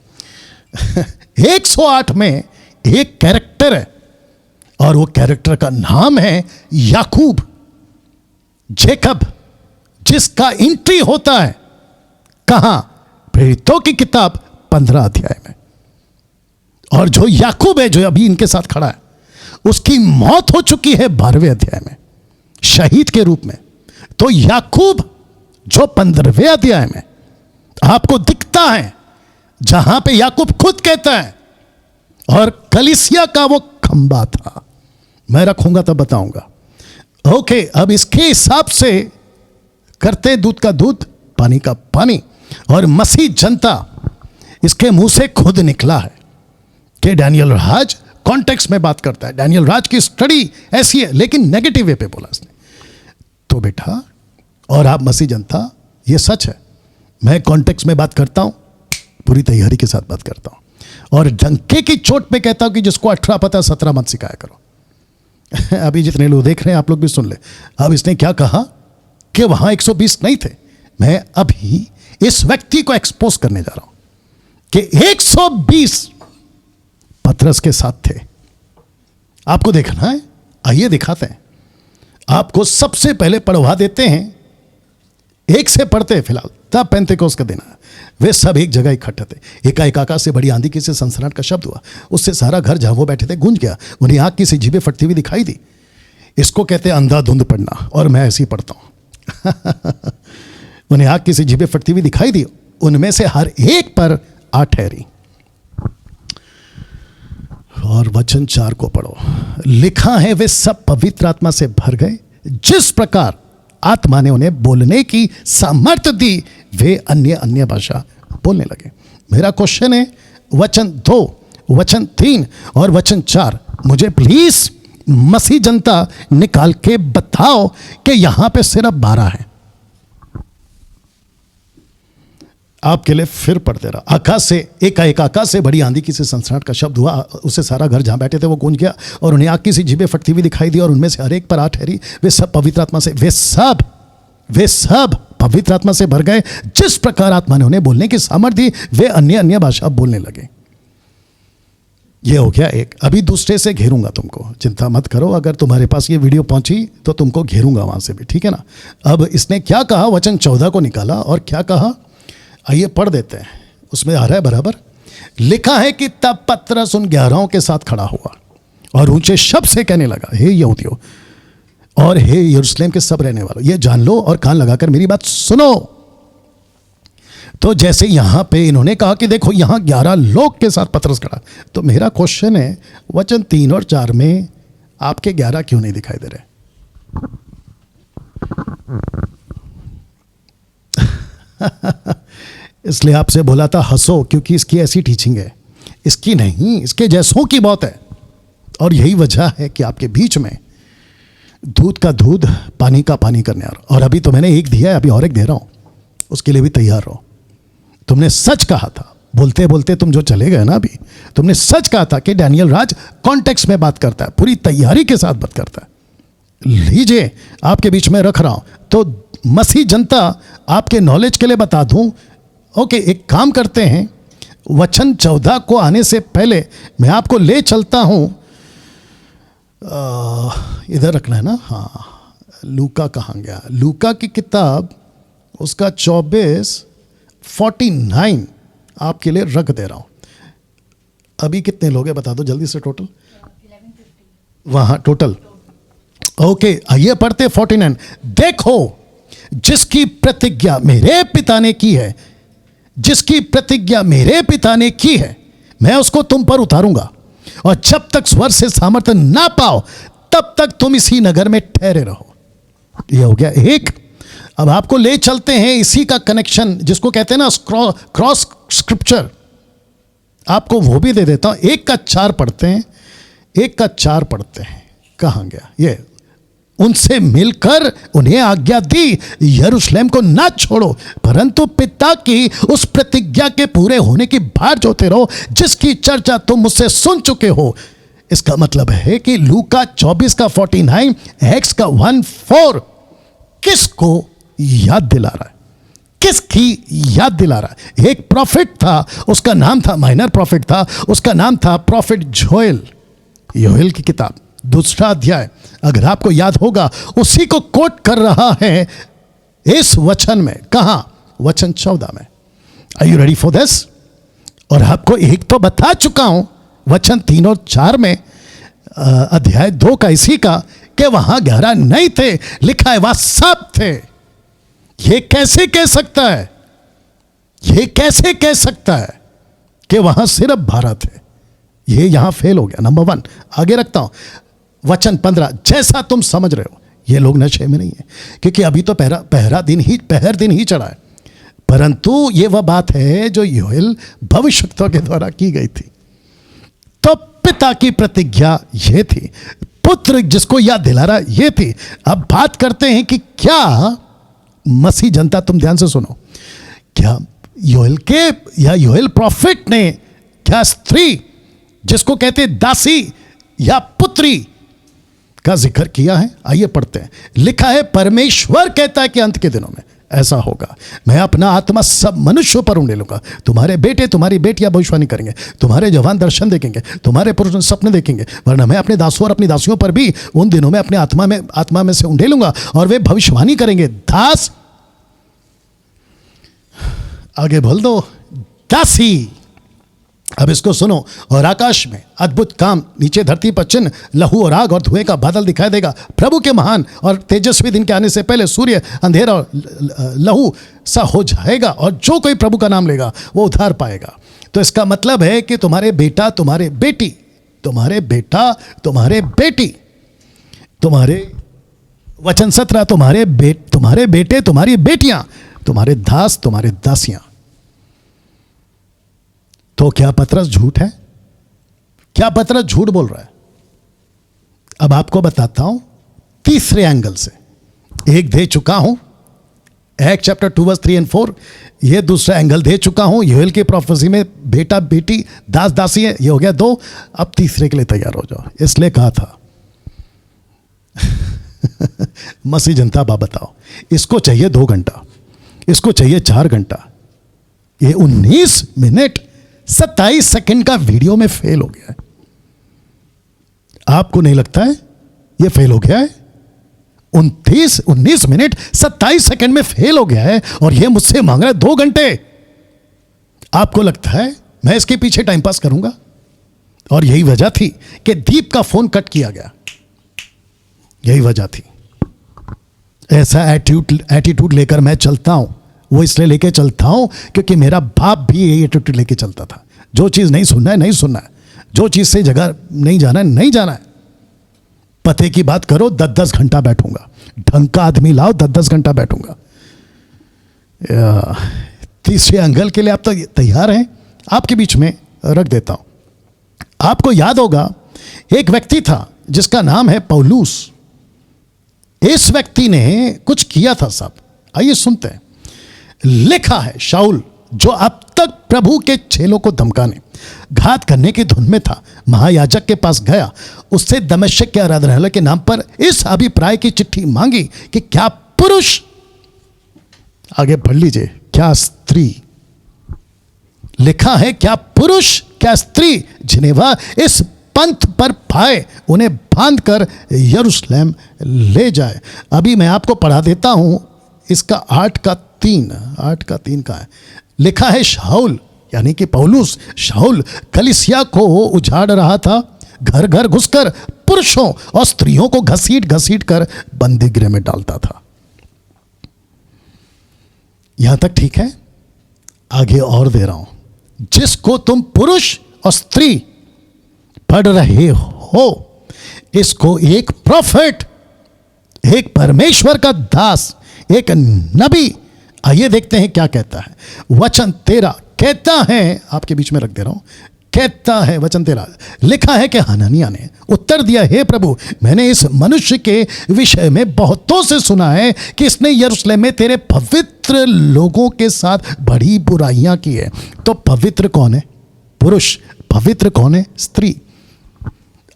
108 में एक कैरेक्टर है, और वो कैरेक्टर का नाम है याकूब, जेकब, जिसका एंट्री होता है कहां? प्रेरितों की किताब 15 अध्याय में। और जो याकूब है जो अभी इनके साथ खड़ा है, उसकी मौत हो चुकी है 12वें अध्याय में शहीद के रूप में। तो याकूब जो 15वें अध्याय में आपको दिखता है, जहां पे याकूब खुद कहता है और कलीसिया का वो खंबा था, मैं रखूंगा तब बताऊंगा। ओके, अब इसके हिसाब से करते दूध का दूध पानी का पानी, और मसीह जनता इसके मुंह से खुद निकला है कि डैनियल राज कॉन्टेक्स्ट में बात करता है, डैनियल राज की स्टडी ऐसी है, लेकिन नेगेटिव वे पे बोला इसने। तो बेटा और आप मसीह जनता, ये सच है, मैं कॉन्टेक्स्ट में बात करता हूं, पूरी तैयारी के साथ बात करता हूं, और डंके की चोट पे कहता हूं कि जिसको 18 पता 17 मत सिखाया करो। अभी जितने लोग देख रहे हैं आप लोग भी सुन ले। अब इसने क्या कहा कि वहां 120 नहीं थे। मैं अभी इस व्यक्ति को एक्सपोज करने जा रहा हूं कि 120 पतरस के साथ थे। आपको देखना है, आइए दिखाते हैं आपको। सबसे पहले पढ़वा देते हैं, एक से पढ़ते हैं फिलहाल, तब पेंतेकोस्त का दिन है। वे सब एक जगह इकट्ठे थे। एकाएक आकाश से बड़ी आंधी की से सनसनाहट का शब्द हुआ, उससे सारा घर जहां वो बैठे थे गूंज गया। उन्हें आग की सी जीभें फटती हुई दिखाई दी। इसको कहते हैं अंधाधुंध पढ़ना, और मैं ऐसे ही पढ़ता हूं। उन्हें आग की सी जीभें फटती हुई दिखाई दी, उनमें से हर एक पर आ ठहरी। और वचन 4 को पढ़ो। लिखा है वे सब पवित्र आत्मा से भर गए, जिस प्रकार आत्मा ने उन्हें बोलने की सामर्थ्य दी, वे अन्य अन्य भाषा बोलने लगे। मेरा क्वेश्चन है, वचन 2, वचन 3 और वचन 4 मुझे प्लीज मसीह जनता निकाल के बताओ कि यहां पे सिर्फ 12 है। आपके लिए फिर पढ़ते रहा। आकाश से एकाएक आकाश से बड़ी आंधी की से सनसनाहट का शब्द हुआ, उससे सारा घर जहां बैठे थे वो गूंज गया, और उन्हें आग की सी जीभें फटती हुई दिखाई दी, और उनमें से हर एक पर आ ठहरी। वे सब पवित्र आत्मा से, वे सब पवित्र आत्मा से भर गए, जिस प्रकार आत्मा ने उन्हें बोलने की सामर्थ्य दी, वे अन्य अन्य भाषा बोलने लगे। ये हो गया एक। अभी दूसरे से घेरूंगा तुमको, चिंता मत करो। अगर तुम्हारे पास ये वीडियो पहुंची तो तुमको घेरूंगा वहां से भी, ठीक है ना। अब इसने क्या कहा, वचन 14 को निकाला और क्या कहा, आइए पढ़ देते हैं। उसमें आ रहा है बराबर। लिखा है कि तब पतरस उन 11 के साथ खड़ा हुआ और ऊंचे शब्द से कहने लगा, हे यहूदियों और हे यरूशलेम के सब रहने वालों, ये जान लो और कान लगाकर मेरी बात सुनो। तो जैसे यहां पे इन्होंने कहा कि देखो यहां 11 लोग के साथ पतरस खड़ा, तो मेरा क्वेश्चन है, वचन 3 और 4 में आपके 11 क्यों नहीं दिखाई दे रहे? इसलिए आपसे बोला था हंसो, क्योंकि इसकी ऐसी टीचिंग है। इसकी नहीं, इसके जैसों की बहुत है। और यही वजह है कि आपके बीच में दूध का दूध पानी का पानी करने आ रहा। और अभी तो मैंने एक दिया है, अभी और एक दे रहा हूं, उसके लिए भी तैयार रहो। तुमने सच कहा था, बोलते बोलते तुम जो चले गए ना, अभी तुमने सच कहा था कि डैनियल राज कॉन्टेक्स्ट में बात करता है, पूरी तैयारी के साथ बात करता है। लीजिए, आपके बीच में रख रहा हूं। तो मसीह जनता, आपके नॉलेज के लिए बता दूं। ओके, एक काम करते हैं, वचन 14 को आने से पहले मैं आपको ले चलता हूं। इधर रखना है ना, हाँ। लूका कहाँ गया? लूका की किताब, उसका 24:49 आपके लिए रख दे रहा हूं। अभी कितने लोग हैं बता दो जल्दी से, टोटल वहां टोटल। ओके, आइए पढ़ते 49। देखो, जिसकी प्रतिज्ञा मेरे पिता ने की है, जिसकी प्रतिज्ञा मेरे पिता ने की है, मैं उसको तुम पर उतारूंगा, और जब तक स्वर से सामर्थ्य ना पाओ तब तक तुम इसी नगर में ठहरे रहो। यह हो गया एक। अब आपको ले चलते हैं इसी का कनेक्शन, जिसको कहते हैं ना क्रॉस स्क्रिप्चर, आपको वो भी दे देता हूं। 1 का 4 पढ़ते हैं, 1 का 4 पढ़ते हैं। कहां गया ये? उनसे मिलकर उन्हें आज्ञा दी, यरूशलेम को ना छोड़ो, परंतु पिता की उस प्रतिज्ञा के पूरे होने की बाट जोते रहो, जिसकी चर्चा तुम मुझसे सुन चुके हो। इसका मतलब है कि लूका 24 का 49, एक्स का 1:4 किसको याद दिला रहा है? किसकी याद दिला रहा है? एक प्रॉफिट था, उसका नाम था, माइनर प्रॉफिट था, उसका नाम था प्रॉफिट जोएल। योएल की किताब 2 अध्याय, अगर आपको याद होगा, उसी को कोट कर रहा है इस वचन में। कहां? वचन 14 में। Are you ready for this? और आपको एक तो बता चुका हूं वचन 3 और 4 में अध्याय 2 का इसी का कि वहां 11 नहीं थे, लिखा है वहां सब थे। ये कैसे कह सकता है, ये कैसे कह सकता है कि वहां सिर्फ 12 थे? ये यहां फेल हो गया। नंबर 1 आगे रखता हूं, वचन 15, जैसा तुम समझ रहे हो ये लोग नशे में नहीं है, क्योंकि अभी तो पहर दिन ही चढ़ा है, परंतु ये वह बात है जो योएल भविष्यवक्ता के द्वारा की गई थी। तो पिता की प्रतिज्ञा ये थी, पुत्र जिसको याद दिला रहा ये थी। अब बात करते हैं कि क्या मसीह जनता, तुम ध्यान से सुनो, क्या योएल प्रॉफिट ने क्या स्त्री जिसको कहते दासी या पुत्री का जिक्र किया है? आइए पढ़ते हैं। लिखा है, परमेश्वर कहता है कि अंत के दिनों में ऐसा होगा, मैं अपना आत्मा सब मनुष्यों पर उंडे लूंगा। तुम्हारे बेटे तुम्हारी बेटियां भविष्यवाणी करेंगे, तुम्हारे जवान दर्शन देखेंगे, तुम्हारे पुरुष सपने देखेंगे, वरना मैं अपने दासों और अपनी दासियों पर भी उन दिनों में अपने आत्मा में से उंडे लूंगा और वे भविष्यवाणी करेंगे। दास, आगे बोल दो, दासी। अब इसको सुनो, और आकाश में अद्भुत काम, नीचे धरती पर चिन्ह, लहू और आग और धुएं का बादल दिखाई देगा। प्रभु के महान और तेजस्वी दिन के आने से पहले सूर्य अंधेरा और लहू सा हो जाएगा, और जो कोई प्रभु का नाम लेगा वो उद्धार पाएगा। तो इसका मतलब है कि तुम्हारे बेटा तुम्हारे बेटी, तुम्हारे बेटा तुम्हारे बेटी, तुम्हारे वचन 17, तुम्हारे बेटे तुम्हारी बेटियां, तुम्हारे दास तुम्हारे दासियां। तो क्या पतरस झूठ है? क्या पतरस झूठ बोल रहा है? अब आपको बताता हूं तीसरे एंगल से। एक दे चुका हूं, एक्ट चैप्टर 2 वर्स 3 और 4। ये दूसरा एंगल दे चुका हूं, योएल की प्रोफेसी में बेटा बेटी दास दासी है, ये हो गया 2। अब तीसरे के लिए तैयार हो जाओ। इसलिए कहा था मसीह जनता, बा बताओ, इसको चाहिए 2 घंटा, इसको चाहिए 4 घंटा, ये 19 मिनट 27 सेकंड का वीडियो में फेल हो गया है। आपको नहीं लगता है ये फेल हो गया है? 19 मिनट 27 सेकंड में फेल हो गया है, और ये मुझसे मांग रहा है 2 घंटे। आपको लगता है मैं इसके पीछे टाइम पास करूंगा? और यही वजह थी कि दीप का फोन कट किया गया, यही वजह थी। ऐसा एटीट्यूड लेकर मैं चलता हूं, वो इसलिए लेके चलता हूं क्योंकि मेरा बाप भी यही एटीट्यूड लेके चलता था। जो चीज़ नहीं सुनना है नहीं सुनना है, जो चीज़ से जगह नहीं जाना है नहीं जाना है। पते की बात करो 10-10 घंटा बैठूंगा, ढंग का आदमी लाओ 10-10 घंटा बैठूंगा। तीसरे एंगल के लिए आप तो तैयार हैं? आपके बीच में रख देता हूं। आपको याद होगा एक व्यक्ति था जिसका नाम है पौलुस। इस व्यक्ति ने कुछ किया था साहब, आइए सुनते हैं। लिखा है, शाऊल जो अब तक प्रभु के चेलों को धमकाने घात करने की धुन में था, महायाजक के पास गया, उससे दमिश्क के आराधनालय के नाम पर इस अभिप्राय की चिट्ठी मांगी कि क्या पुरुष, आगे पढ़ लीजिए, क्या स्त्री, लिखा है क्या पुरुष क्या स्त्री जिन्हें वह इस पंथ पर पाए उन्हें बांधकर यरूशलेम ले जाए। अभी मैं आपको पढ़ा देता हूं इसका 8 का 3 का है। लिखा है शाऊल यानी कि पौलुस, शाऊल कलीसिया को उजाड़ रहा था, घर घर घुसकर पुरुषों और स्त्रियों को घसीट कर बंदी गृह में डालता था। यहां तक ठीक है? आगे और दे रहा हूं, जिसको तुम पुरुष और स्त्री पढ़ रहे हो, इसको एक प्रोफेट, एक परमेश्वर का दास, एक नबी, आइए देखते हैं क्या कहता है। वचन 13 कहता है, आपके बीच में रख दे रहा हूं, कहता है वचन 13, लिखा है कि हनन्याह ने उत्तर दिया, हे प्रभु, मैंने इस मनुष्य के विषय में बहुतों से सुना है कि इसने यरूशलेम में तेरे पवित्र लोगों के साथ बड़ी बुराइयां की है। तो पवित्र कौन है? पुरुष। पवित्र कौन है? स्त्री।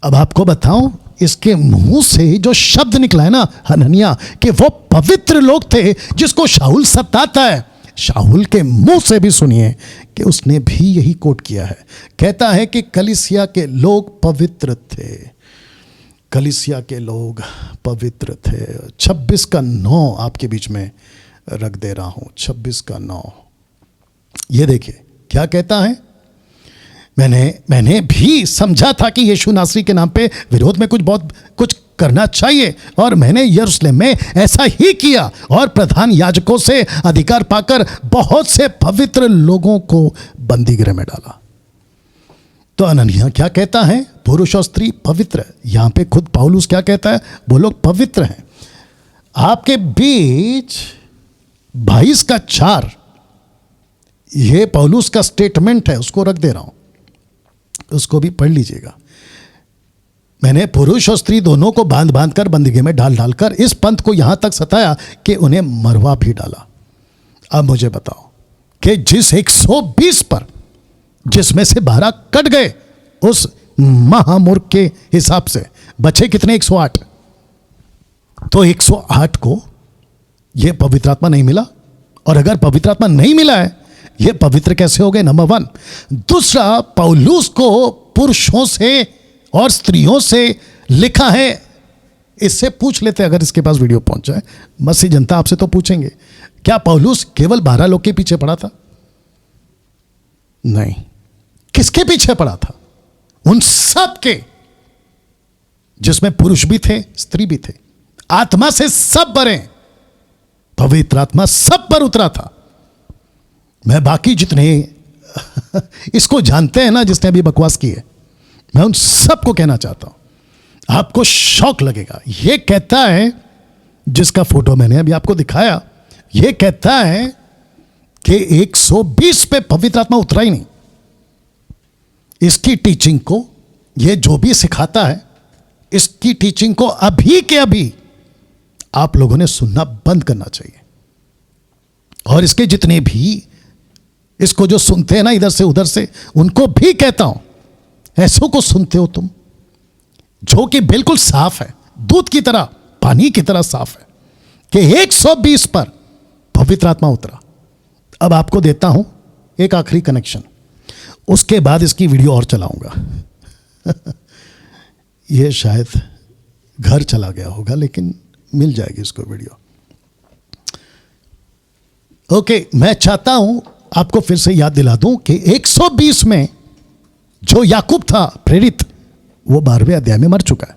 अब आपको बताऊं, इसके मुंह से जो शब्द निकला है ना, हनन्याह, कि वो पवित्र लोग थे जिसको शाऊल सताता है, शाऊल के मुंह से भी सुनिए कि उसने भी यही कोट किया है। कहता है कि कलीसिया के लोग पवित्र थे, कलीसिया के लोग पवित्र थे। 26 का 9 आपके बीच में रख दे रहा हूं, 26 का 9। ये देखिए क्या कहता है, मैंने भी समझा था कि यीशु नासरी के नाम पे विरोध में कुछ करना चाहिए, और मैंने यरूशलेम में ऐसा ही किया और प्रधान याजकों से अधिकार पाकर बहुत से पवित्र लोगों को बंदी गृह में डाला। तो अनन्या क्या कहता है? पुरुष और स्त्री पवित्र। यहां पे खुद पौलुस क्या कहता है? वो लोग पवित्र हैं। आपके बीच 22:4 ये पौलुस का स्टेटमेंट है, उसको रख दे रहा हूं, उसको भी पढ़ लीजिएगा। मैंने पुरुष और स्त्री दोनों को बांध कर बंदगी में डालकर इस पंथ को यहां तक सताया कि उन्हें मरवा भी डाला। अब मुझे बताओ कि जिस 120 पर जिसमें से 12 कट गए, उस महामूर्ख के हिसाब से बचे कितने? 108। तो 108 को यह पवित्र आत्मा नहीं मिला, और अगर पवित्र आत्मा नहीं मिला है, यह पवित्र कैसे हो गए? नंबर 1। दूसरा, पौलुस को पुरुषों से और स्त्रियों से लिखा है। इससे पूछ लेते अगर इसके पास वीडियो पहुंच जाए, मसीह जनता आपसे तो पूछेंगे, क्या पौलुस केवल 12 लोग के पीछे पड़ा था? नहीं। किसके पीछे पड़ा था? उन सब के, जिसमें पुरुष भी थे, स्त्री भी थे। आत्मा से सब भरे, पवित्र आत्मा सब पर उतरा था। मैं बाकी जितने इसको जानते हैं ना, जिसने अभी बकवास की है, मैं उन सबको कहना चाहता हूं, आपको शौक लगेगा। यह कहता है, जिसका फोटो मैंने अभी आपको दिखाया, यह कहता है कि 120 पे पवित्र आत्मा उतरा ही नहीं। इसकी टीचिंग को, यह जो भी सिखाता है, इसकी टीचिंग को अभी के अभी आप लोगों ने सुनना बंद करना चाहिए। और इसके जितने भी इसको जो सुनते हैं ना इधर से उधर से, उनको भी कहता हूं, ऐसों को सुनते हो तुम, जो कि बिल्कुल साफ है, दूध की तरह, पानी की तरह साफ है, कि 120 पर पवित्र आत्मा उतरा। अब आपको देता हूं एक आखिरी कनेक्शन, उसके बाद इसकी वीडियो और चलाऊंगा। यह शायद घर चला गया होगा, लेकिन मिल जाएगी इसको वीडियो। ओके, मैं चाहता हूं आपको फिर से याद दिला दूं कि 120 में जो याकूब था प्रेरित, वो 12वें अध्याय में मर चुका है।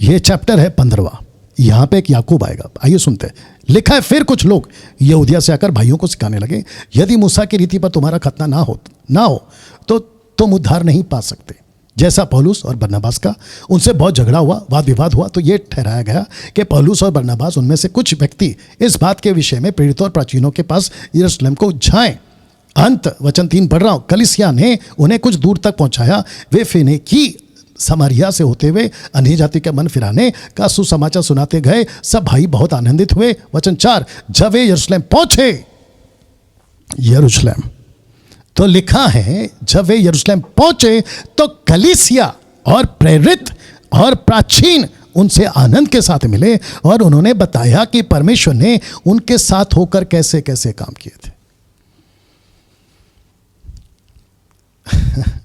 यह चैप्टर है 15वां। यहां पे एक याकूब आएगा, आइए सुनते हैं। लिखा है, फिर कुछ लोग यहूदिया से आकर भाइयों को सिखाने लगे, यदि मूसा की रीति पर तुम्हारा खतना ना हो तो तुम उद्धार नहीं पा सकते। जैसा पौलुस और बरनबास का उनसे बहुत झगड़ा हुआ, वाद विवाद हुआ, तो यह ठहराया गया कि पौलुस और बरनबास उनमें से कुछ व्यक्ति इस बात के विषय में प्रेरितों और प्राचीनों के पास यरूशलेम को जाएं। अंत वचन 3 पढ़ रहा हूं। कलीसिया ने उन्हें कुछ दूर तक पहुंचाया। वे फेनीकी समारिया से होते हुए अन्य जाति के मन फिराने का सुसमाचार सुनाते गए। सब भाई बहुत आनंदित हुए। वचन 4, जब वे यरूशलेम पहुंचे, यरूशलेम तो लिखा है, जब वे यरूशलेम पहुंचे तो कलीसिया और प्रेरित और प्राचीन उनसे आनंद के साथ मिले और उन्होंने बताया कि परमेश्वर ने उनके साथ होकर कैसे कैसे काम किए थे।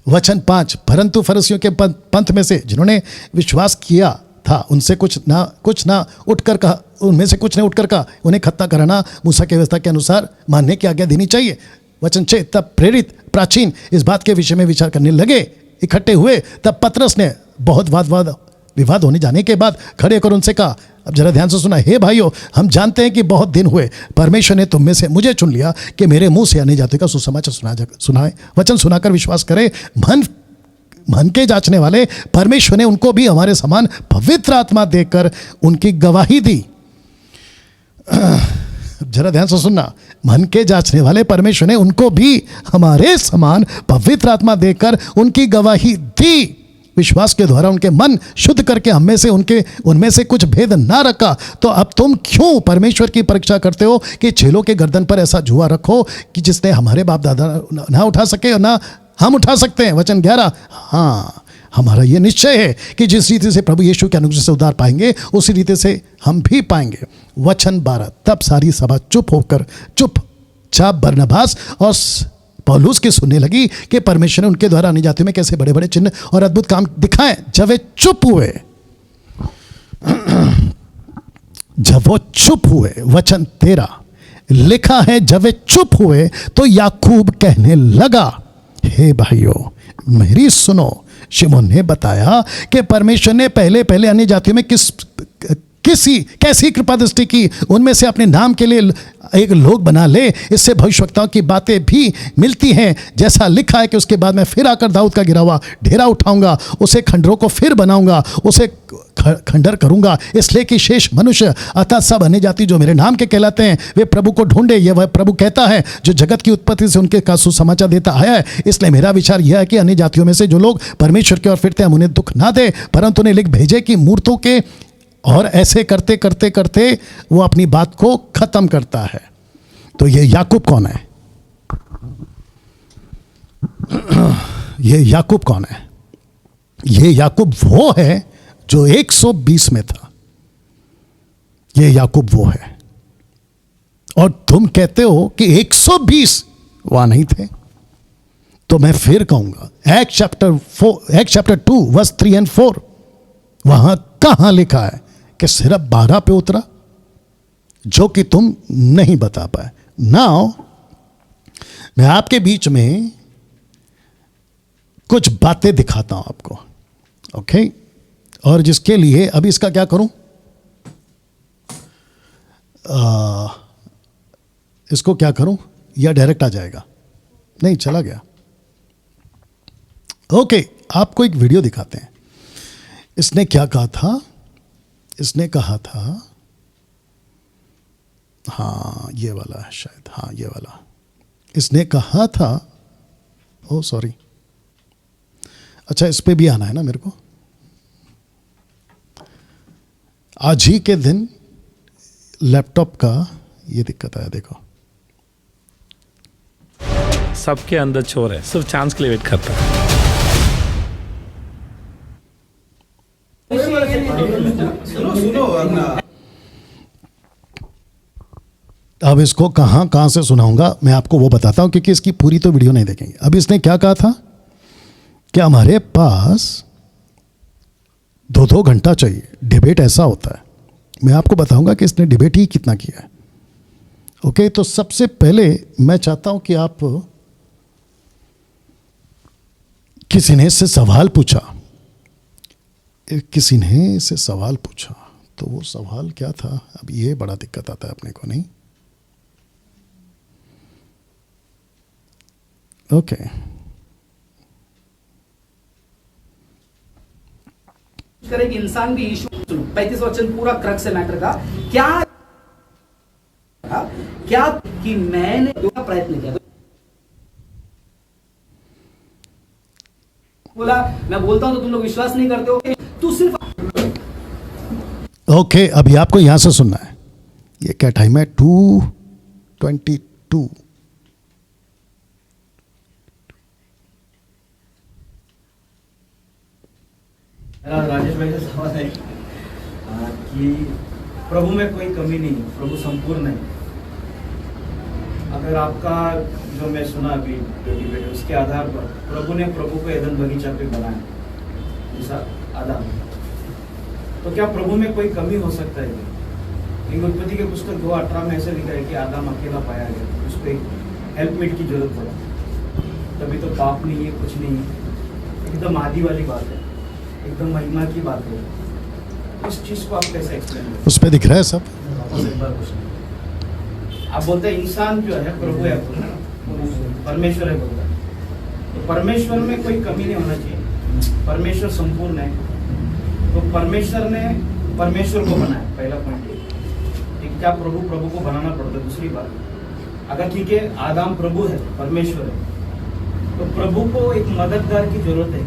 वचन 5, परंतु फरीसियों के पंथ में से जिन्होंने विश्वास किया था, उनसे कुछ ना उठकर कहा, उनमें से कुछ ने उठकर कहा, उन्हें खतना कराना मूसा की व्यवस्था के अनुसार मानने की आज्ञा देनी चाहिए। वचन 6, तब प्रेरित प्राचीन इस बात के विषय में विचार करने लगे, इकट्ठे हुए। तब पतरस ने बहुत विवाद होने जाने के बाद खड़े होकर उनसे कहा, अब जरा ध्यान से सुना, हे भाइयों, हम जानते हैं कि बहुत दिन हुए परमेश्वर ने तुम में से मुझे चुन लिया कि मेरे मुंह से अन्य जाति का सुसमाचार सुनाए, वचन सुनाकर विश्वास करे। मन के जांचने वाले परमेश्वर ने उनको भी हमारे समान पवित्र आत्मा देकर उनकी गवाही दी। जरा ध्यान से सुनना, मन के जांचने वाले परमेश्वर ने उनको भी हमारे समान पवित्र आत्मा देकर उनकी गवाही दी। विश्वास के द्वारा उनके मन शुद्ध करके उनमें से कुछ भेद ना रखा। तो अब तुम क्यों परमेश्वर की परीक्षा करते हो कि चेलों के गर्दन पर ऐसा जुआ रखो कि जिसने हमारे बाप दादा ना उठा सके और ना हम उठा सकते हैं। वचन 11, हाँ, हमारा यह निश्चय है कि जिस रीति से प्रभु यीशु के अनुग्रह से उद्धार पाएंगे, उसी रीति से हम भी पाएंगे। वचन 12, तब सारी सभा चुपचाप बरनबास और पौलुस की सुनने लगी कि परमेश्वर ने उनके द्वारा अन्य जातियों में कैसे बड़े बड़े चिन्ह और अद्भुत काम दिखाए। जब वे चुप हुए, वचन 13 लिखा है, जब वे चुप हुए तो याकूब कहने लगा, हे भाइयों मेरी सुनो, शिमोन ने बताया कि परमेश्वर ने पहले पहले अन्य जातियों में कैसी कृपा दृष्टि की, उनमें से अपने नाम के लिए एक लोग बना ले। इससे भविष्यवक्ताओं की बातें भी मिलती हैं, जैसा लिखा है कि उसके बाद मैं फिर आकर दाऊद का गिरा हुआ ढेरा उठाऊंगा, उसे खंडरों को फिर बनाऊंगा, उसे खंडर करूंगा, इसलिए कि शेष मनुष्य अर्थात सब अन्य जाति जो मेरे नाम के कहलाते हैं वे प्रभु को ढूंढे। यह वह प्रभु कहता है जो जगत की उत्पत्ति से उनके का सुसमाचार देता आया है। इसलिए मेरा विचार यह है कि अन्य जातियों में से जो लोग परमेश्वर की ओर फिरते हैं हम उन्हें दुख ना दे, परंतु उन्हें लिख भेजे कि मूर्तों के, और ऐसे करते करते करते वो अपनी बात को खत्म करता है। तो ये याकूब कौन है? ये याकूब कौन है? ये याकूब वो है जो 120 में था। ये याकूब वो है, और तुम कहते हो कि 120 वहां नहीं थे। तो मैं फिर कहूंगा एक्ट चैप्टर 2 वर्स 3 और 4 वहां कहां लिखा है कि सिर्फ 12 पे उतरा, जो कि तुम नहीं बता पाए। नाउ मैं आपके बीच में कुछ बातें दिखाता हूं आपको, ओके? और जिसके लिए अभी इसका क्या करूं, इसको क्या करूं, या डायरेक्ट आ जाएगा? नहीं, चला गया। ओके, आपको एक वीडियो दिखाते हैं। इसने क्या कहा था? इसने कहा था, हाँ ये वाला है शायद, हाँ ये वाला। इसने कहा था, ओ सॉरी, अच्छा इस पे भी आना है ना मेरे को। आज ही के दिन लैपटॉप का ये दिक्कत आया, देखो। सबके अंदर चोर है, सिर्फ चांस के लिए वेट करता है। अब इसको कहां से सुनाऊंगा मैं आपको वो बताता हूं, क्योंकि इसकी पूरी तो वीडियो नहीं देखेंगे। अब इसने क्या कहा था कि हमारे पास 2-2 घंटा चाहिए, डिबेट ऐसा होता है। मैं आपको बताऊंगा कि इसने डिबेट ही कितना किया है। ओके, तो सबसे पहले मैं चाहता हूं कि आप, किसी ने इससे सवाल पूछा, तो वो सवाल क्या था? अब ये बड़ा दिक्कत आता है अपने को, नहीं? ओके, करें कि इंसान भी यीशु, 35 वचन पूरा क्रक्स है मैटर का। क्या कि मैंने प्रयत्न किया, बोला मैं बोलता हूं तो तुम लोग विश्वास नहीं करते हो, तू सिर्फ। ओके, अभी आपको यहां से सुनना है। ये क्या टाइम है? 2:22। राजेश भाई का सवाल है कि प्रभु में कोई कमी नहीं है, प्रभु संपूर्ण है। अगर आपका जो मैं सुना अभी डिबेट, उसके आधार पर प्रभु ने प्रभु को एदन बगीचा पे बनाया, जैसा आदम, तो क्या प्रभु में कोई कमी हो सकता है? लेकिन उत्पत्ति के पुस्तक 2:18 में ऐसे लिखा है कि आदम अकेला पाया गया, उसको एक हेल्पमेट की जरूरत पड़ा। तभी तो पाप नहीं है, कुछ नहीं है, एकदम आदि वाली बात है, एकदम महिमा की बात है। इस चीज को आप कैसे एक्सप्लेन करें? उस पे दिख रहा है सब। आप बोलते हैं इंसान जो है प्रभु है, परमेश्वर है बोलता है, तो परमेश्वर में कोई कमी नहीं होना चाहिए, परमेश्वर संपूर्ण है। तो परमेश्वर ने परमेश्वर को बनाया, पहला पॉइंट। ठीक, क्या प्रभु को बनाना पड़ता है? दूसरी बात, अगर ठीक है आदम प्रभु है, परमेश्वर है, तो प्रभु को एक मददगार की जरूरत है।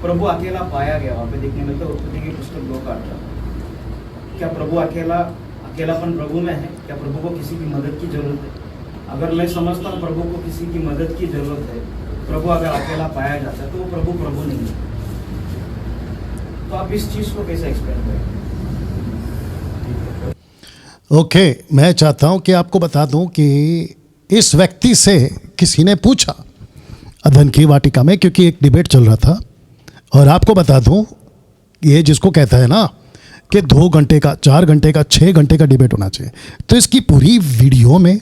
प्रभु अकेला पाया गया, वहाँ पे देखने मिलता है उत्पत्ति की पुस्तक 2:18। क्या प्रभु अकेलापन प्रभु में है? क्या प्रभु को किसी की मदद की जरूरत है? अगर मैं समझता हूँ प्रभु को किसी की मदद की जरूरत है, प्रभु अगर अकेला पाया जाता है तो वो प्रभु नहीं है। तो आप इस चीज को कैसे एक्सप्लेन करें? ओके, मैं चाहता हूं कि आपको बता दूं कि इस व्यक्ति से किसी ने पूछा अदन की वाटिका में, क्योंकि एक डिबेट चल रहा था। और आपको बता दूं, ये जिसको कहता है ना कि 2 घंटे का, 4 घंटे का, 6 घंटे का डिबेट होना चाहिए, तो इसकी पूरी वीडियो में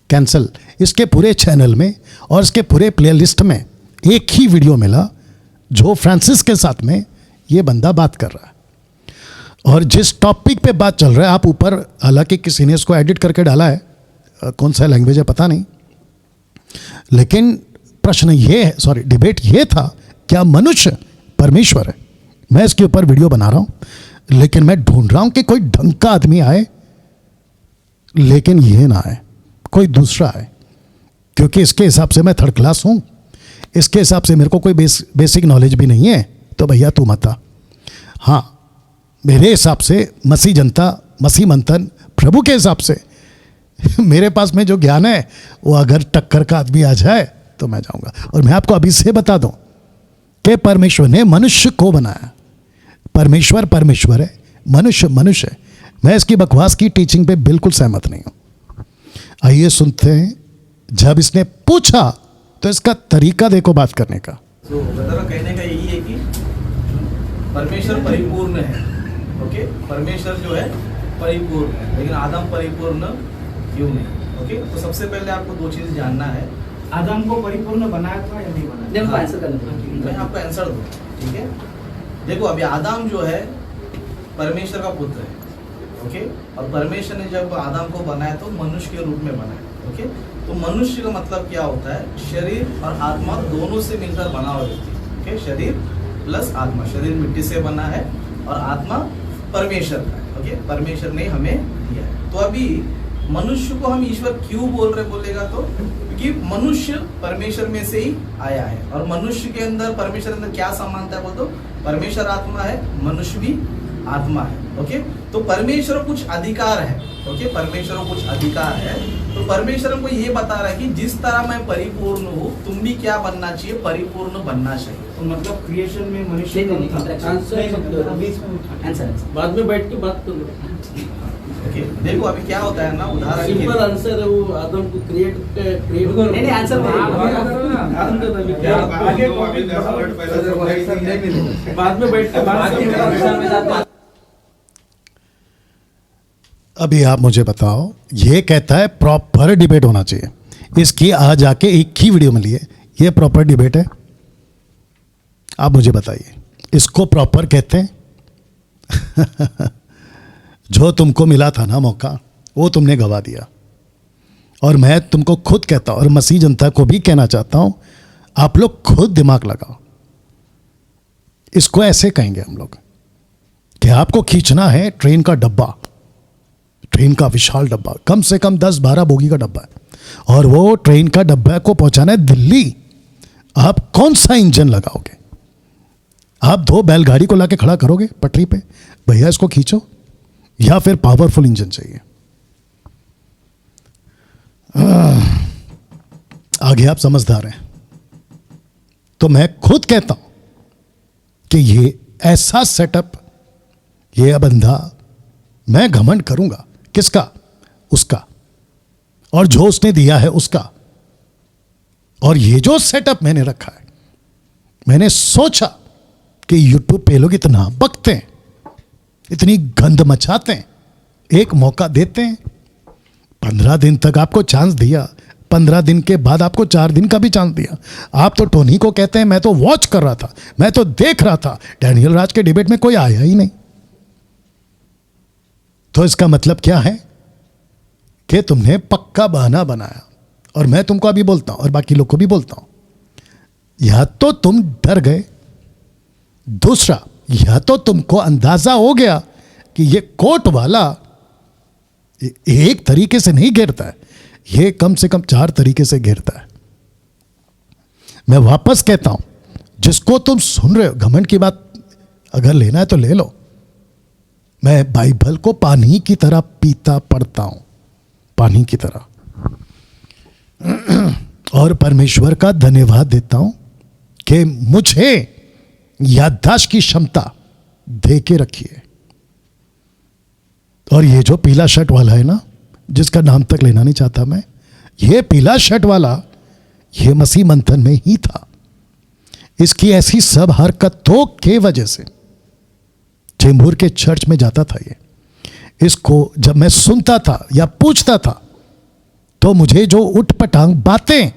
कैंसिल। इसके पूरे चैनल में और इसके पूरे प्लेलिस्ट में एक ही वीडियो मिला जो फ्रांसिस के साथ में ये बंदा बात कर रहा है, और जिस टॉपिक पे बात चल रहा है, आप ऊपर, हालांकि किसी ने इसको एडिट करके डाला है, कौन सा लैंग्वेज है पता नहीं, लेकिन प्रश्न ये है, सॉरी, डिबेट ये था, क्या मनुष्य परमेश्वर है? मैं इसके ऊपर वीडियो बना रहा हूं, लेकिन मैं ढूंढ रहा हूं कि कोई ढंग का आदमी आए, लेकिन ये ना आए, कोई दूसरा आए, क्योंकि इसके हिसाब से मैं थर्ड क्लास हूं, इसके हिसाब से मेरे को कोई बेसिक नॉलेज भी नहीं है, तो भैया तू मत आ। हाँ, मेरे हिसाब से मसीह जनता, मसीह मंथन प्रभु के हिसाब से मेरे पास में जो ज्ञान है, वो अगर टक्कर का आदमी आ जाए तो मैं जाऊंगा। और मैं आपको अभी से बता दूं कि परमेश्वर ने मनुष्य को बनाया। परमेश्वर परमेश्वर है, मनुष्य मनुष्य है। मैं इसकी बकवास की टीचिंग पे बिल्कुल सहमत नहीं हूं। आइए सुनते हैं, जब इसने पूछा तो इसका तरीका देखो बात करने का। तो ब्रदर कहने का यही है कि परमेश्वर परिपूर्ण है, ओके, परमेश्वर जो है परिपूर्ण है, लेकिन आदम परिपूर्ण क्यों नहीं? ओके, तो सबसे पहले आपको दो चीज जानना है, आदम को परिपूर्ण बनाया था या नहीं बनाया? देखो आंसर करना था। मैं आपको आंसर दूं, ठीक है? देखो, अभी आदम जो है परमेश्वर का पुत्र है, ओके, और परमेश्वर ने जब आदम को बनाया तो मनुष्य के रूप में बनाया, ओके। तो मनुष्य का मतलब क्या होता है? शरीर और आत्मा दोनों से मिलकर बना हुआ व्यक्ति, ओके, शरीर प्लस आत्मा। शरीर मिट्टी से बना है और आत्मा परमेश्वर का है, ओके, परमेश्वर ने हमें दिया है। तो अभी मनुष्य को हम ईश्वर क्यों बोल रहे बोलेगा तो, क्योंकि मनुष्य परमेश्वर में से ही आया है, और मनुष्य के अंदर, परमेश्वर के अंदर क्या समानता है बोल दो? परमेश्वर आत्मा है, मनुष्य भी आत्मा है, ओके। तो परमेश्वर को कुछ अधिकार है, ओके, परमेश्वर को कुछ अधिकार है। तो परमेश्वर हमको ये बता रहा है कि जिस तरह मैं परिपूर्ण हूँ, तुम भी क्या बनना चाहिए? परिपूर्ण बनना चाहिए। तो मतलब क्रिएशन में मनुष्य बाद में बैठ के बात कर लो। ओके, देखो अभी क्या होता है ना, उदाहरण सिंपल आंसर है, वो आदम को क्रिएट नहीं आंसर बाद में बैठ के अभी आप मुझे बताओ, ये कहता है प्रॉपर डिबेट होना चाहिए। इसकी आज आके एक ही वीडियो मिली है, ये प्रॉपर डिबेट है? आप मुझे बताइए, इसको प्रॉपर कहते हैं? जो तुमको मिला था ना मौका, वो तुमने गवा दिया। और मैं तुमको खुद कहता हूं, और मसीह जनता को भी कहना चाहता हूं, आप लोग खुद दिमाग लगाओ। इसको ऐसे कहेंगे हम लोग कि आपको खींचना है ट्रेन का डब्बा, ट्रेन का विशाल डब्बा, कम से कम 10-12 बोगी का डब्बा है, और वो ट्रेन का डब्बा को पहुंचाना है दिल्ली। आप कौन सा इंजन लगाओगे? आप 2 बैलगाड़ी को लाके खड़ा करोगे पटरी पे, भैया इसको खींचो, या फिर पावरफुल इंजन चाहिए? आगे आप समझदार हैं। तो मैं खुद कहता हूं कि ये ऐसा सेटअप, ये बंदा, मैं घमंड करूंगा किसका? उसका, और जो उसने दिया है उसका। और ये जो सेटअप मैंने रखा है, मैंने सोचा कि यूट्यूब पे लोग इतना बकते हैं, इतनी गंद मचाते हैं, एक मौका देते हैं, 15 दिन तक आपको चांस दिया, 15 दिन के बाद आपको 4 दिन का भी चांस दिया। आप तो टोनी को कहते हैं मैं तो वॉच कर रहा था, मैं तो देख रहा था, डैनियल राज के डिबेट में कोई आया ही नहीं। तो इसका मतलब क्या है कि तुमने पक्का बहाना बनाया। और मैं तुमको अभी बोलता हूं, और बाकी लोग को भी बोलता हूं, या तो तुम डर गए, दूसरा या तो तुमको अंदाजा हो गया कि ये कोट वाला एक तरीके से नहीं घेरता है, ये कम से कम 4 तरीके से घेरता है। मैं वापस कहता हूं, जिसको तुम सुन रहे हो, घमंड की बात अगर लेना है तो ले लो। मैं बाइबल को पानी की तरह पीता पढ़ता हूं, पानी की तरह, और परमेश्वर का धन्यवाद देता हूं कि मुझे याददाश्त की क्षमता दे के रखी है। और ये जो पीला शर्ट वाला है ना, जिसका नाम तक लेना नहीं चाहता मैं, ये पीला शर्ट वाला, ये मसीह मंथन में ही था। इसकी ऐसी सब हरकतों के वजह से चेंबूर के चर्च में जाता था ये। इसको जब मैं सुनता था या पूछता था तो मुझे जो उठपटांग बातें,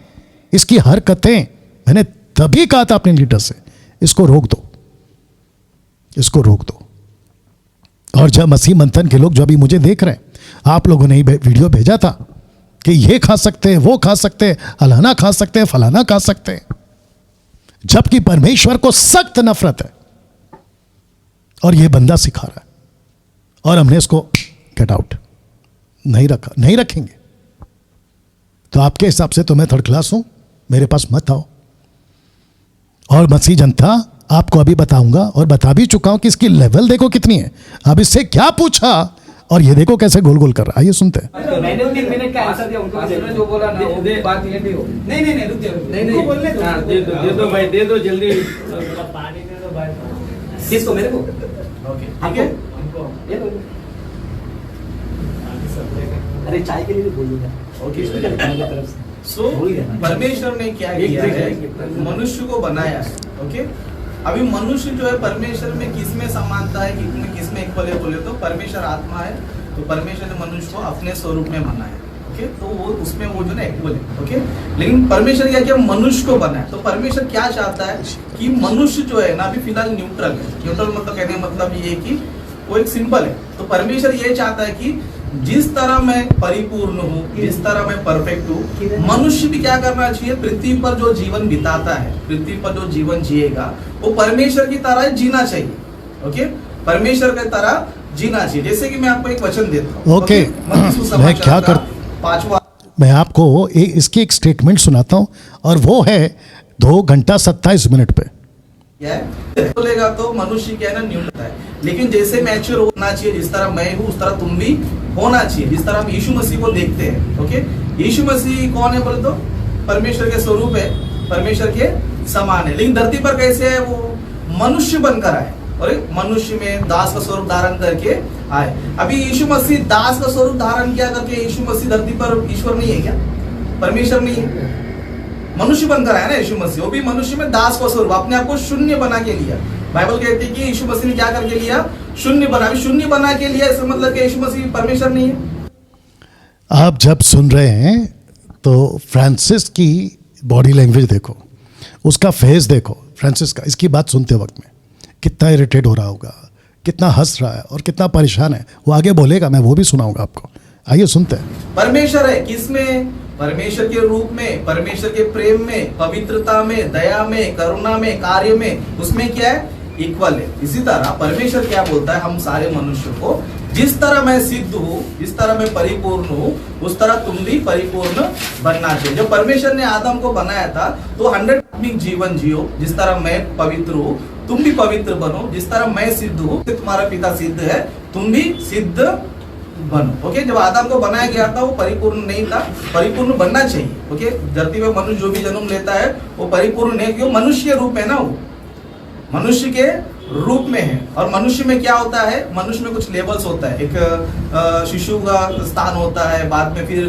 इसकी हरकतें, मैंने तभी कहा था अपने लीडर से, इसको रोक दो, इसको रोक दो। और जब मसीह मंथन के लोग जो अभी मुझे देख रहे हैं, आप लोगों ने ही वीडियो भेजा था कि ये खा सकते हैं, वो खा सकते हैं, अलाना खा सकते हैं, फलाना खा सकते हैं, जबकि परमेश्वर को सख्त नफरत है और ये बंदा सिखा रहा है। और हमने इसको गेट आउट नहीं रखा, नहीं रखेंगे। तो आपके हिसाब से तो मैं थर्ड क्लास हूं, मेरे पास मत आओ। और मसीह जनता, आपको अभी बताऊंगा और बता भी चुका हूं कि इसकी लेवल देखो कितनी है। अब इससे क्या पूछा और ये देखो कैसे गोल गोल कर रहा है। आइए सुनते हैं। मैंने 3 मिनट का आंसर दिया उनको, जो बोला ना वो बात ये नहीं हो। नहीं रुक जाओ, नहीं बोलने दो। हाँ, दे दो भाई, दे दो जल्दी। पानी दे दो भाई। किसको? मेरे को? ओके, ठीक है। ये लो। अरे चाय के लिए भी बोलिएगा। ओके, मेरी तरफ से। सो परमेश्वर ने क्या किया है, मनुष्य को बनाया। ओके, अभी मनुष्य जो है परमेश्वर में किस में समानता है, किस में इक्वल है बोले तो परमेश्वर आत्मा है, तो परमेश्वर ने मनुष्य को अपने स्वरूप में बनाया। ओके, तो वो उसमें वो जो ना इक्वल है। ओके, लेकिन परमेश्वर क्या किया, मनुष्य को बनाया। तो परमेश्वर क्या चाहता है कि मनुष्य जो है ना अभी फिलहाल न्यूट्रल है। न्यूट्रल मतलब कहने का मतलब ये कि वो एक सिंबल है। तो परमेश्वर ये चाहता है कि जिस तरह मैं परिपूर्ण हूँ, जिस तरह मैं परफेक्ट हूँ, मनुष्य भी क्या करना चाहिए, पृथ्वी पर जो जीवन बिताता है, पृथ्वी पर जो जीवन जिएगा वो परमेश्वर की तरह जीना चाहिए। ओके, परमेश्वर की तरह जीना चाहिए। जैसे कि मैं आपको एक वचन देता हूँ। ओके, मैं क्या कर 5वां, मैं आपको इसकी एक स्टेटमेंट सुनाता हूं और वो है 2 घंटा 27 मिनट पे। बोलेगा तो मनुष्य क्या है ना न्यूट्रल है, लेकिन जैसे मैच्योर होना चाहिए, जिस तरह मैं हूँ उस तरह तुम भी होना चाहिए। जिस तरह हम यीशु मसीह को देखते हैं। ओके, यीशु मसीह कौन है बोले तो परमेश्वर के स्वरूप है, परमेश्वर के समान है, लेकिन धरती पर कैसे है, वो मनुष्य बनकर आए और मनुष्य में दास का स्वरूप धारण करके आए। अभी यीशु मसीह दास का स्वरूप धारण किया करके यीशु मसीह धरती पर ईश्वर नहीं है क्या, परमेश्वर नहीं है, मनुष्य बनकर आया ना यीशु मसीह। वो भी मनुष्य में दास का स्वरूप, अपने आप को शून्य बना के लिया। बाइबल कहती है कि यीशु मसीह ने क्या करके लिया, शून्य बना। अभी शून्य बना के लिया, इसका मतलब कि यीशु मसीह परमेश्वर नहीं है। आप जब सुन रहे हैं तो फ्रांसिस की बॉडी लैंग्वेज देखो, उसका फेस देखो फ्रांसिस का, इसकी बात सुनते वक्त में कितना इरिटेट हो रहा होगा, कितना हंस रहा है और कितना परेशान है। वो आगे बोलेगा, मैं वो भी सुनाऊंगा आपको। आइए सुनते हैं। परमेश्वर है किसमें, परमेश्वर के रूप में, परमेश्वर के प्रेम में, पवित्रता में, दया में, करुणा में, कार्य में, उसमें क्या है, इक्वल है। इसी तरह परमेश्वर क्या बोलता है हम सारे मनुष्य को, जिस तरह मैं सिद्ध हूँ, जिस तरह मैं परिपूर्ण हूँ, उस तरह तुम भी परिपूर्ण बनना चाहिए। जब परमेश्वर ने आदम को बनाया था तो 100 जीवन जियो, जिस तरह मैं पवित्र हूँ तुम भी पवित्र बनो, जिस तरह मैं सिद्ध हूँ तुम्हारा पिता सिद्ध है, तुम भी सिद्ध बनो। ओके, जब आदम को बनाया गया था वो परिपूर्ण नहीं था, परिपूर्ण बनना चाहिए। ओके, धरती पे मनुष्य जो भी जन्म लेता है वो परिपूर्ण नहीं, क्यों, मनुष्य रूप है ना, वो मनुष्य के रूप में है। और मनुष्य में क्या होता है, मनुष्य में कुछ लेवल्स होता है। एक शिशु का स्थान होता है, बाद में फिर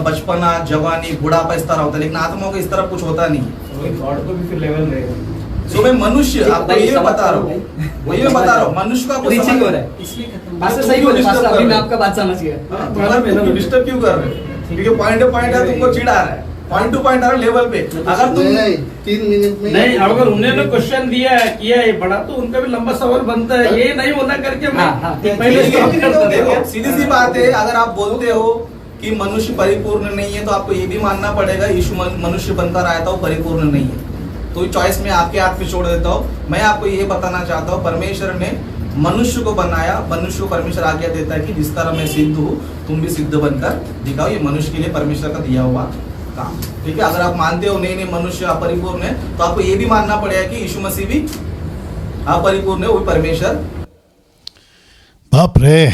बचपना, जवानी, बुढ़ापा इस तरह होता है, लेकिन आत्मा को इस तरह कुछ होता नहीं। गॉड को भी फिर लेवल रहेगा। सो मैं मनुष्य आपको ये बता रहा हूँ, वही मैं बता रहा हूँ, मनुष्य का आपको रीचिंग समझ हो रहा है। पास्टर सही बोले, पास्टर अभी मैं आपका बात समझ गया। तुम डिस्टर्ब क्यों कर रहे हो, क्योंकि पॉइंट टू पॉइंट है, तुमको चिढ़ा रहा है, पॉइंट टू पॉइंट आ रहा है लेवल पे। अगर तुम 3 मिनट में नहीं, अगर उन्होंने क्वेश्चन दिया है, किया है बड़ा, तो उनका भी लंबा सवाल बनता है। ये नहीं होना करके मैं पहले stop कर देता हूं। सीधी सी बात है, अगर आप बोलते हो कि मनुष्य परिपूर्ण नहीं है तो आपको ये भी मानना पड़ेगा यीशु मनुष्य बनकर आया था वो परिपूर्ण नहीं है। तो चॉइस में आपके हाथ में छोड़ देता हूँ। मैं आपको ये बताना चाहता हूँ, परमेश्वर ने मनुष्य को बनाया, मनुष्य को परमेश्वर आज्ञा देता है कि जिस तरह मैं सिद्ध हूँ तुम भी सिद्ध बनकर दिखाओ। ये मनुष्य के लिए परमेश्वर का दिया हुआ काम। ठीक है, अगर आप मानते हो नहीं मनुष्य अपरिपूर्ण है तो आपको ये भी मानना पड़ेगा कि यीशु मसीह भी अपरिपूर्ण है, वो भी परमेश्वर। बाप रे,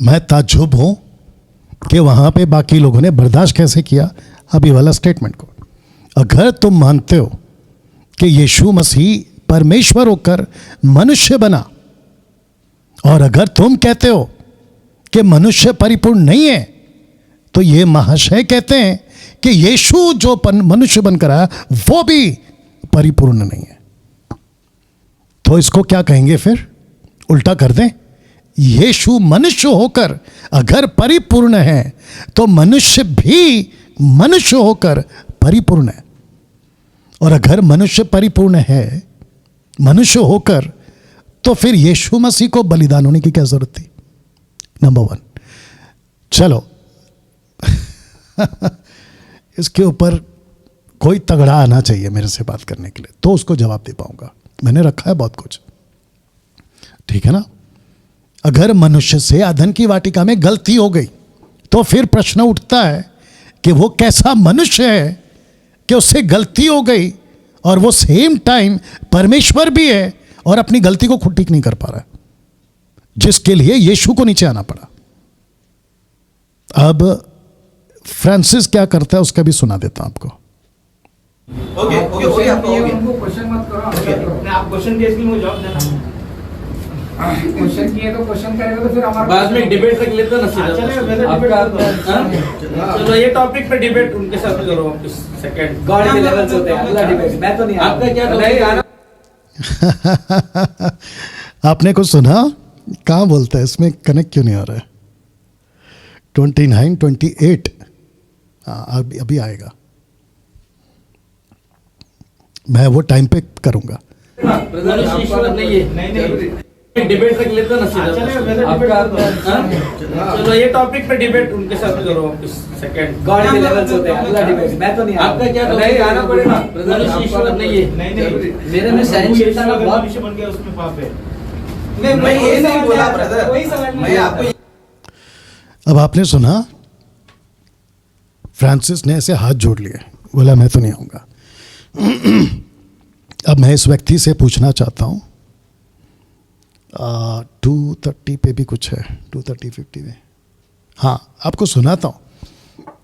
मैं ताज्जुब हूं कि वहां पे बाकी लोगों ने बर्दाश्त कैसे किया अभी वाला स्टेटमेंट को। अगर तुम मानते हो कि यीशु मसीह परमेश्वर होकर मनुष्य बना, और अगर तुम कहते हो कि मनुष्य परिपूर्ण नहीं है, तो ये महाशय कहते हैं कि यीशु जो मनुष्य बनकर आया वो भी परिपूर्ण नहीं है। तो इसको क्या कहेंगे फिर, उल्टा कर दें, यीशु मनुष्य होकर अगर परिपूर्ण है तो मनुष्य भी मनुष्य होकर परिपूर्ण है। और अगर मनुष्य परिपूर्ण है मनुष्य होकर, तो फिर यीशु मसीह को बलिदान होने की क्या जरूरत थी? नंबर 1। चलो इसके ऊपर कोई तगड़ा आना चाहिए मेरे से बात करने के लिए, तो उसको जवाब दे पाऊंगा। मैंने रखा है बहुत कुछ, ठीक है ना। अगर मनुष्य से अदन की वाटिका में गलती हो गई तो फिर प्रश्न उठता है कि वो कैसा मनुष्य है कि उससे गलती हो गई और वो सेम टाइम परमेश्वर भी है और अपनी गलती को खुद ठीक नहीं कर पा रहा है, जिसके लिए यीशु को नीचे आना पड़ा। अब फ्रांसिस क्या करता है उसका भी सुना देता हूं आपको। ओके ओके हो गया आपका, हो गया। उनको क्वेश्चन मत करो, हम क्या करो? आप क्वेश्चन के इसके लिए मुझे जवाब देना। क्वेश्चन किए तो क्वेश्चन करेगा तो फिर हमारा बाद में डिबेट तक लेते ना सीधा। चलो, वैसे आपका debate हाँ? चलो ये टॉपिक पे डिबेट उनके साथ करो आप सेकंड। गॉड के लेवल से होते हैं, अगला डिबेट मैं तो नहीं आपका क्या नहीं आना। आपने कुछ सुना? कहाँ बोलता है, इसमें कनेक्ट क्यों नहीं आ रहा है? 29, 28 हाँ अभी आएगा, मैं वो टाइम पे करूंगा। मनुष्य ईश्वर नहीं है। नहीं डिबेट तक लेते ना सीधा। चलो, वैसे आपका हाँ? चलो ये टॉपिक पे डिबेट उनके साथ करो आप सेकंड। गॉड के लेवल से होते हैं, अगला डिबेट मैं तो नहीं आपका क्या नहीं आना पड़ेगा। मनुष्य ईश्वर नहीं है। नहीं मेरे में सहनशीलता का बहुत मनुष्य बन गया, उसमें पाप है। मैं ये नहीं बोला ब्रदर, वही सवाल मैं आपको अब आपने सुना, फ्रांसिस ने ऐसे हाथ जोड़ लिए, बोला मैं तो नहीं आऊँगा। अब मैं इस व्यक्ति से पूछना चाहता हूँ, 230 पे भी कुछ है, 230, 50 में, हाँ आपको सुनाता हूँ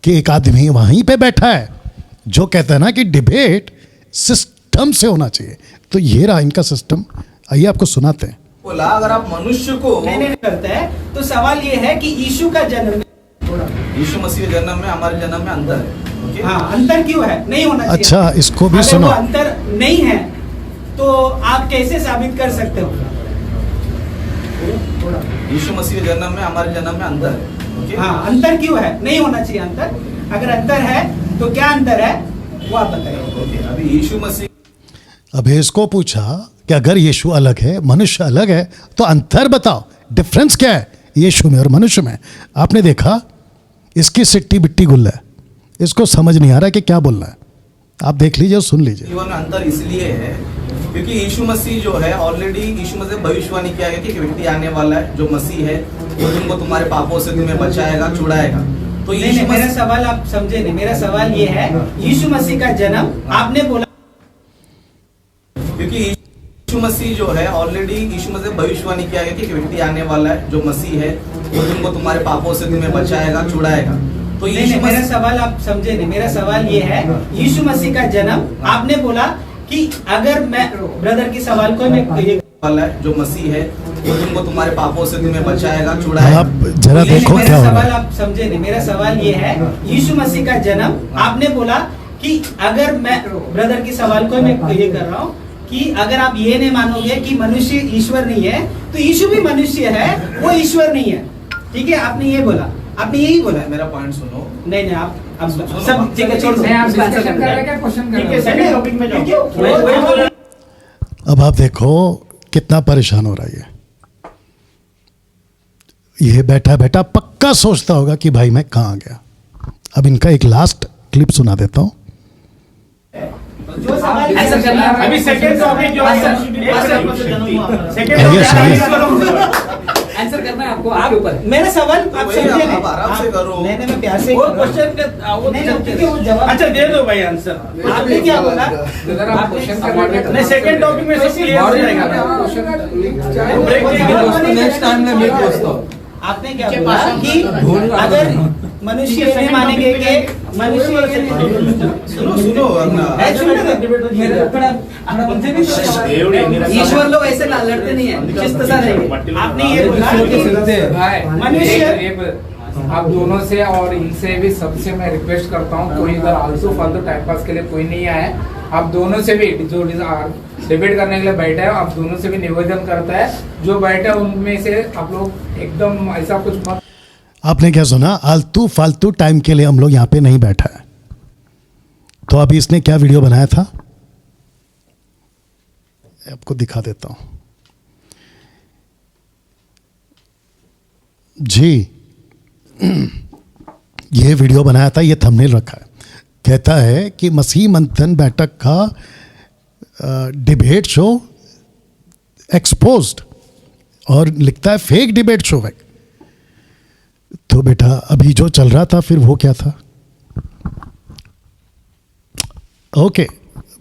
कि एक आदमी वहीं पे बैठा है जो कहता है ना कि डिबेट सिस्टम से होना चाहिए। तो ये रहा इनका सिस्टम, आइए आपको सुनाते हैं। बोला अगर आप मनुष्य को नहीं करता है तो सवाल ये है कि यीशु का जन्म, यीशु मसीह के जन्म में हमारे जन्म में अंतर है। ओके? हाँ अंतर क्यों है? नहीं होना चाहिए। अच्छा इसको भी अगर सुनो। वो अंतर नहीं है तो आप कैसे साबित कर सकते हो? यीशु मसीह के जन्म में हमारे जन्म में अंतर है। ओके? हाँ अंतर क्यों है? नहीं होना चाहिए अंतर। अगर अंतर है तो क्या अंतर है वो आप बताइए। ओके, अभी यीशु मसीह अब इसको पूछा कि अगर यीशु अलग है, मनुष्य अलग है, तो अंतर बताओ, डिफरेंस क्या है यीशु में और मनुष्य में? आपने देखा इसकी सिट्टी बिट्टी गुल्ला है, इसको समझ नहीं आ रहा कि क्या बोलना है। आप देख लीजिए और सुन लीजिए। जीवन में अंतर इसलिए है क्योंकि यीशु मसीह जो है ऑलरेडी यीशु मसीह भविष्यवाणी किया गया कि एक व्यक्ति आने वाला है जो मसीह है, वो तुमको तुम्हारे पापों से तुम्हें बचाएगा, छुड़ाएगा। तो नहीं, यीशु मेरा मसीह सवाल आप समझे नहीं। मेरा सवाल ये है, यीशु मसीह का जन्म आपने बोला, क्योंकि यीशु मसीह जो है ऑलरेडी यीशु मसीह भविष्यवाणी किया गया कि एक व्यक्ति आने वाला है जो मसीह है, वो तुमको तुम्हारे पापों से तुम्हें बचाएगा, छुड़ाएगा। तो नहीं, यीशु मेरा मसीह सवाल आप समझे नहीं। मेरा सवाल ये है, यीशु मसीह का जन्म आपने बोला कि अगर मैं ब्रदर की सवाल को मैं ये वाला है जो मसीह है, वो तुमको तुम्हारे पापों से तुम्हें बचाएगा, छुड़ाएगा। आप जरा नहीं, देखो मेरा क्या हो रहा सवाल है। आप समझे नहीं। मेरा सवाल ये है, यीशु मसीह का जन्म आपने बोला कि अगर मैं ब्रदर की सवाल को मैं ये कर रहा हूँ कि अगर आप ये नहीं मानोगे कि मनुष्य ईश्वर नहीं है तो यीशु भी मनुष्य है, वो ईश्वर नहीं है। ठीक है, आपने ये बोला, आपने यही बोला। मेरा पॉइंट सुनो। नहीं आप सुनो, सब ठीक है, छोड़ दो। नहीं, आप डिस्कशन कर रहे हैं क्या? क्वेश्चन कर ठीक रहे है, हैं? सेकंड टॉपिक में जाओ। वही बोल रहा अब आप देखो कितना परेशान हो रहा है ये बैठा बैठा पक्का सोचता होगा कि भाई मैं कहाँ गया। अब इनका एक लास्ट क्लिप सुना देता हूँ। जो सवाल ऐसा करना है। अभी सेकंड टॉपिक जो आंसर आइए सुनिए। आंसर करना है आपको, आपके ऊपर। मेरा सवाल आप वही समझे नहीं। आप आराम से करो। नहीं मैं प्यार से वो कर रहा हूं। क्वेश्चन का नहीं ठीक है, वो जवाब अच्छा दे दो भाई आंसर। आपने क्या बोला? अगर आप क्वेश्चन कर रहे हैं नहीं, सेकंड टॉपिक में सब क्लियर हो जाएगा। ब्रेक नेक्स्ट टाइम में मैं पूछता हूं। आपने क्या बोला कि अगर मनुष्य ये नहीं मानेंगे कि मनुष्य सुनो अपना ईश्वर लोग ऐसे लड़ते नहीं है, शिस्त सा रहेंगे। आपने ये बोला कि मनुष्य आप दोनों से और इनसे भी सबसे मैं रिक्वेस्ट करता हूँ, कोई इधर आलतू फालतू टाइम पास के लिए कोई नहीं आए। आप दोनों से भी जो डिबेट करने के लिए बैठे हैं, आप दोनों से भी निवेदन करता है, जो बैठे हैं उनमें से आप लोग एकदम ऐसा कुछ मत। आपने क्या सुना? आलतू फालतू टाइम के लिए हम लोग यहाँ पे नहीं बैठा है। तो अभी इसने क्या वीडियो बनाया था, आपको दिखा देता हूं जी। ये वीडियो बनाया था, ये थंबनेल रखा है। कहता है कि मसीह मंथन बैठक का डिबेट शो एक्सपोज्ड, और लिखता है फेक डिबेट शो है। तो बेटा अभी जो चल रहा था फिर वो क्या था? ओके,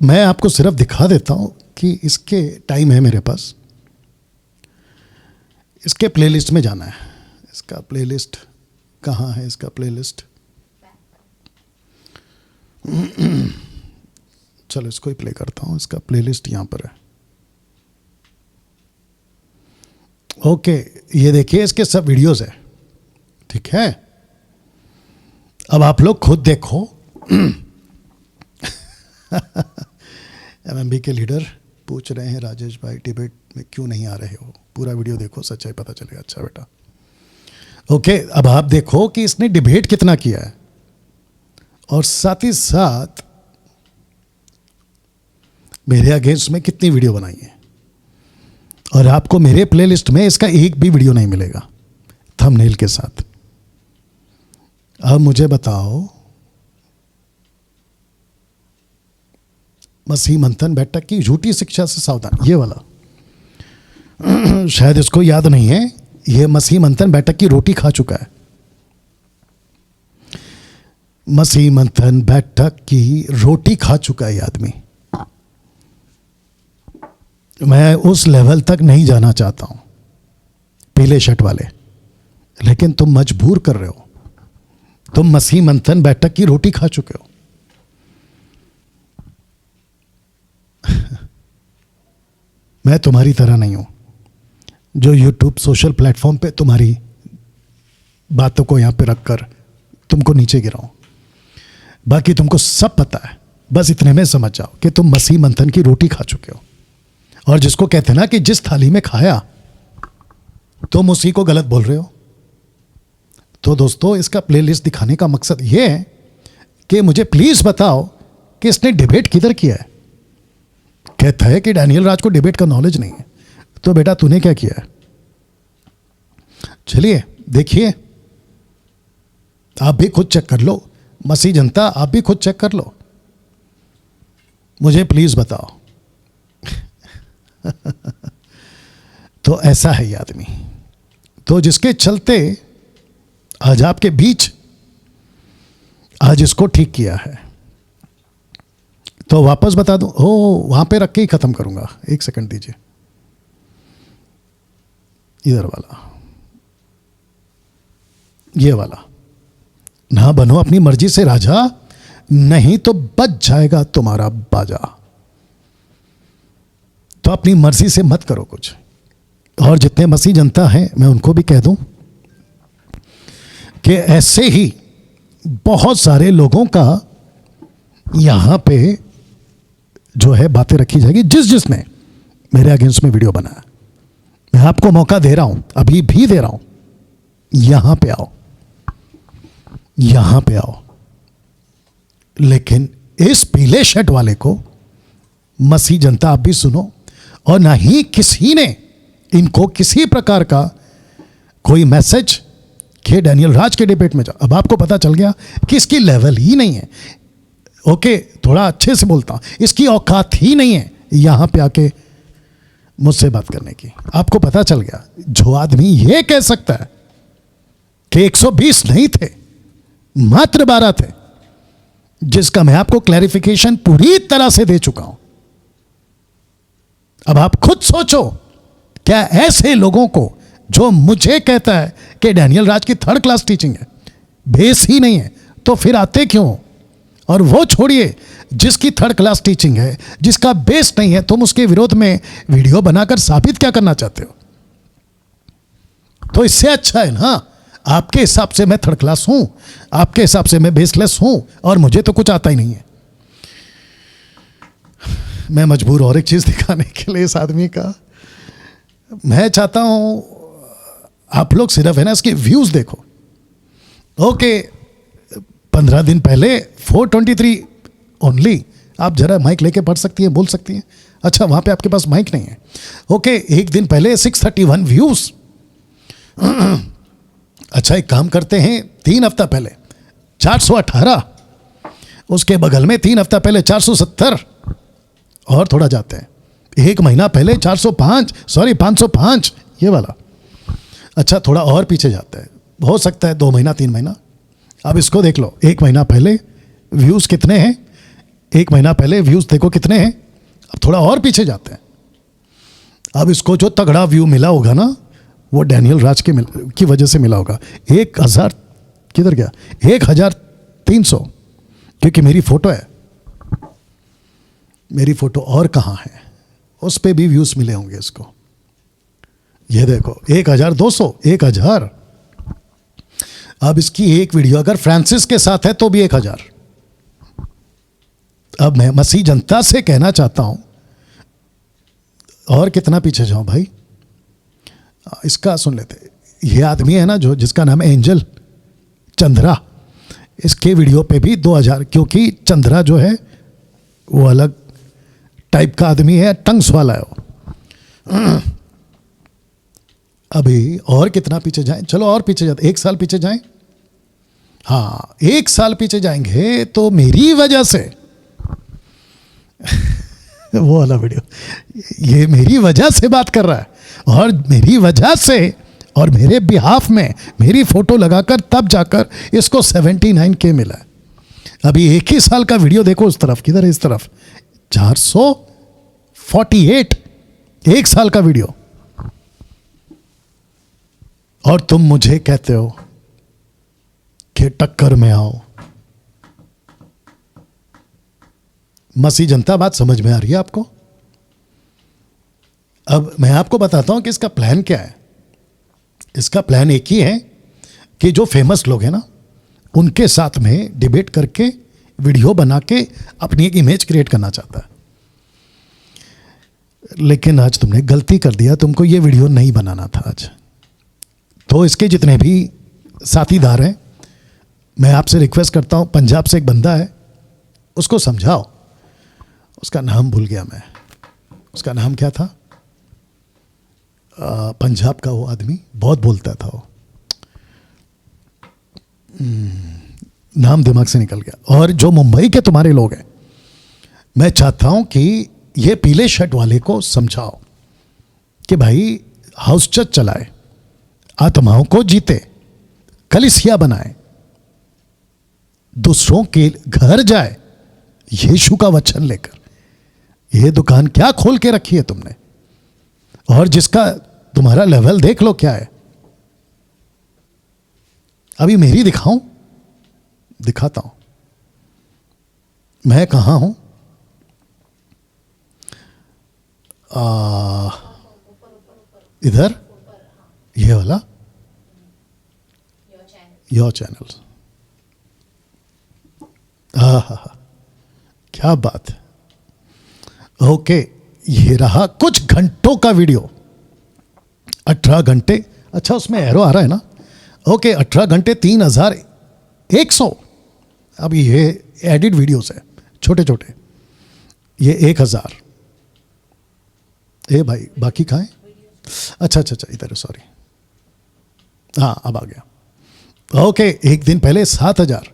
मैं आपको सिर्फ दिखा देता हूं कि इसके टाइम है मेरे पास। इसके प्लेलिस्ट में जाना है। इसका प्लेलिस्ट कहाँ है? इसका प्लेलिस्ट चलो इसको ही प्ले करता हूँ। इसका प्लेलिस्ट यहाँ पर है। ओके, ये देखिए इसके सब वीडियोस है, ठीक है। अब आप लोग खुद देखो। एमएमबी के लीडर पूछ रहे हैं, राजेश भाई डिबेट में क्यों नहीं आ रहे हो? पूरा वीडियो देखो, सच्चाई पता चलेगा। अच्छा बेटा, ओके, अब आप देखो कि इसने डिबेट कितना किया है, और साथ ही साथ मेरे अगेंस्ट में कितनी वीडियो बनाई है। और आपको मेरे प्लेलिस्ट में इसका एक भी वीडियो नहीं मिलेगा थंबनेल के साथ। अब मुझे बताओ, मसीह मंथन बैठक की झूठी शिक्षा से सावधान, ये वाला शायद इसको याद नहीं है। ये मसीह मंथन बैठक की रोटी खा चुका है। मसीह मंथन बैठक की रोटी खा चुका है ये आदमी। मैं उस लेवल तक नहीं जाना चाहता हूं, पीले शर्ट वाले, लेकिन तुम मजबूर कर रहे हो। तुम मसीह मंथन बैठक की रोटी खा चुके हो। मैं तुम्हारी तरह नहीं हूं जो यूट्यूब सोशल प्लेटफॉर्म पे तुम्हारी बातों को यहां पे रखकर तुमको नीचे गिराऊं। बाकी तुमको सब पता है, बस इतने में समझ जाओ कि तुम मसीह मंथन की रोटी खा चुके हो। और जिसको कहते हैं ना कि जिस थाली में खाया तुम उसी को गलत बोल रहे हो। तो दोस्तों, इसका प्लेलिस्ट दिखाने का मकसद ये है कि मुझे प्लीज बताओ कि इसने डिबेट किधर किया है। कहता है कि डैनियल राज को डिबेट का नॉलेज नहीं है। तो बेटा तूने क्या किया है? चलिए देखिए, आप भी खुद चेक कर लो। मसीह जनता, आप भी खुद चेक कर लो, मुझे प्लीज बताओ। तो ऐसा है ये आदमी, तो जिसके चलते आज आपके बीच आज इसको ठीक किया है। तो वापस बता दूं, वहां पे रख के ही खत्म करूंगा। एक सेकंड दीजिए, इधर वाला, ये वाला। ना बनो अपनी मर्जी से राजा, नहीं तो बच जाएगा तुम्हारा बाजा। तो अपनी मर्जी से मत करो कुछ। और जितने मसीह जनता हैं, मैं उनको भी कह दूं कि ऐसे ही बहुत सारे लोगों का यहां पे जो है बातें रखी जाएगी। जिसने मेरे अगेंस्ट में वीडियो बनाया, मैं आपको मौका दे रहा हूं, अभी भी दे रहा हूं, यहां पे आओ, यहां पे आओ। लेकिन इस पीले शर्ट वाले को मसीह जनता, आप भी सुनो, और ना ही किसी ने इनको किसी प्रकार का कोई मैसेज कि डैनियल राज के डिबेट में जाओ। अब आपको पता चल गया कि इसकी लेवल ही नहीं है। ओके, थोड़ा अच्छे से बोलता हूं, इसकी औकात ही नहीं है यहां पे आके मुझसे बात करने की। आपको पता चल गया, जो आदमी ये कह सकता है कि 120 नहीं थे, मात्र 12 थे, जिसका मैं आपको क्लैरिफिकेशन पूरी तरह से दे चुका हूं। अब आप खुद सोचो, क्या ऐसे लोगों को जो मुझे कहता है कि डैनियल राज की 3rd क्लास टीचिंग है, बेस ही नहीं है, तो फिर आते क्यों? और वो छोड़िए, जिसकी 3rd क्लास टीचिंग है, जिसका बेस नहीं है, तुम उसके विरोध में वीडियो बनाकर साबित क्या करना चाहते हो? तो इससे अच्छा है ना, आपके हिसाब से मैं 3rd क्लास हूं, आपके हिसाब से मैं बेसलेस हूं, और मुझे तो कुछ आता ही नहीं है। मैं मजबूर और एक चीज़ दिखाने के लिए इस आदमी का। मैं चाहता हूं आप लोग सिर्फ है ना इसके व्यूज़ देखो। ओके 15 दिन पहले 423 ओनली। आप जरा माइक लेके पढ़ सकती हैं, बोल सकती हैं। अच्छा वहाँ पे आपके पास माइक नहीं है। ओके एक दिन पहले 631 व्यूज़। अच्छा एक काम करते हैं, 3 हफ्ता पहले 418, उसके बगल में 3 हफ्ता पहले 470, और थोड़ा जाते हैं, एक महीना पहले 505, ये वाला। अच्छा थोड़ा और पीछे जाता है, हो सकता है 2 महीना 3 महीना। अब इसको देख लो, 1 महीना पहले व्यूज़ कितने हैं, 1 महीना पहले व्यूज़ देखो कितने हैं। अब थोड़ा और पीछे जाते हैं। अब इसको जो तगड़ा व्यू मिला होगा ना, वो डैनियल राज की वजह से मिला होगा। 1000 किधर गया, 1300, क्योंकि मेरी फोटो है। मेरी फोटो और कहाँ है, उस पे भी व्यूज़ मिले होंगे इसको। ये देखो 1200, 1000। अब इसकी एक वीडियो अगर फ्रांसिस के साथ है तो भी 1000। अब मैं मसीह जनता से कहना चाहता हूं, और कितना पीछे जाऊं भाई, इसका सुन लेते। ये आदमी है ना जो जिसका नाम है एंजल चंद्रा, इसके वीडियो पे भी 2000, क्योंकि चंद्रा जो है वो अलग टाइप का आदमी है, टंग्स वाला है वो। अभी और कितना पीछे जाएं, चलो और पीछे जाते, 1 साल पीछे जाएं। हाँ 1 साल पीछे जाएंगे तो मेरी वजह से वो वाला वीडियो, ये मेरी वजह से बात कर रहा है, और मेरी वजह से और मेरे बिहाफ में मेरी फोटो लगाकर तब जाकर इसको 79K मिला है। अभी 1 ही साल का वीडियो देखो, उस तरफ किधर है, इस तरफ 448, 1 साल का वीडियो। और तुम मुझे कहते हो कि टक्कर में आओ। मसीह जनता, बात समझ में आ रही है आपको? अब मैं आपको बताता हूं कि इसका प्लान क्या है। इसका प्लान एक ही है कि जो फेमस लोग हैं ना, उनके साथ में डिबेट करके वीडियो बना के अपनी एक इमेज क्रिएट करना चाहता है। लेकिन आज तुमने गलती कर दिया, तुमको ये वीडियो नहीं बनाना था आज। तो इसके जितने भी साथीदार हैं, मैं आपसे रिक्वेस्ट करता हूं, पंजाब से एक बंदा है, उसको समझाओ। उसका नाम भूल गया मैं, उसका नाम क्या था, पंजाब का वो आदमी, बहुत बोलता था वो, नाम दिमाग से निकल गया। और जो मुंबई के तुम्हारे लोग हैं, मैं चाहता हूं कि ये पीले शर्ट वाले को समझाओ कि भाई हाउस चर्च चलाए, आत्माओं को जीते, कलीसिया बनाए, दूसरों के घर जाए यीशु का वचन लेकर। ये दुकान क्या खोल के रखी है तुमने, और जिसका तुम्हारा लेवल देख लो क्या है। अभी मेरी दिखाऊं, दिखाता हूं मैं कहां हूं। इधर ये वाला योर चैनल। हाँ, क्या बात है। ओके, ये रहा कुछ घंटों का वीडियो, 18 घंटे। अच्छा उसमें एरो आ रहा है ना। ओके 18 घंटे 3100। अब ये एडिट वीडियोस है छोटे छोटे, ये 1000। ए भाई बाकी कहाँ है? अच्छा इधर, सॉरी। हाँ अब आ गया। ओके एक दिन पहले 7000,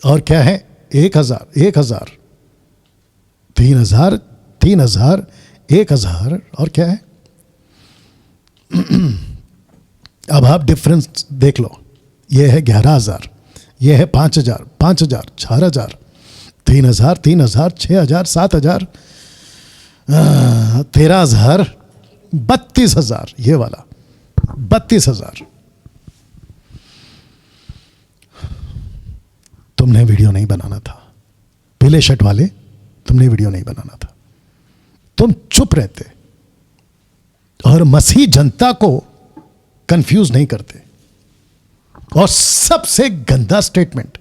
और क्या है 1000, 3000, 1000, और क्या है। अब आप डिफरेंस देख लो, ये है 11000, ये है 5000, 4000, 3000, 6000, 7000, 13000, 32000, ये वाला 32000। तुमने वीडियो नहीं बनाना था, पीले शर्ट वाले, तुमने वीडियो नहीं बनाना था। तुम चुप रहते और मसीह जनता को कंफ्यूज नहीं करते। और सबसे गंदा स्टेटमेंट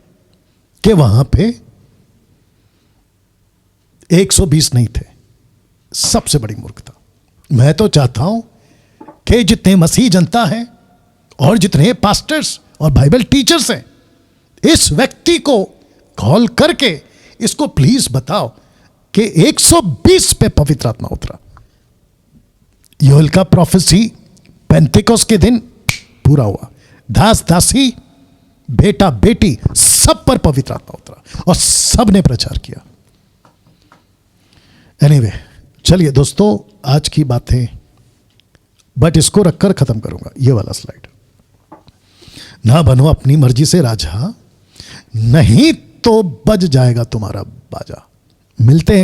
कि वहां पे 120 नहीं थे। सबसे बड़ी मूर्खता। मैं तो चाहता हूं कि जितने मसीह जनता हैं और जितने पास्टर्स और बाइबल टीचर्स हैं, इस व्यक्ति को कॉल करके इसको प्लीज बताओ कि 120 पे पवित्र आत्मा उतरा। योएल का प्रोफेसी पेंतिकोस के दिन पूरा हुआ। दास दासी, बेटा बेटी, सब पर पवित्र आत्मा उतरा और सब ने प्रचार किया। एनीवे, चलिए दोस्तों, आज की बातें बट इसको रखकर खत्म करूंगा। ये वाला स्लाइड। ना बनो अपनी मर्जी से राजा, नहीं तो बज जाएगा तुम्हारा बाजा। मिलते हैं।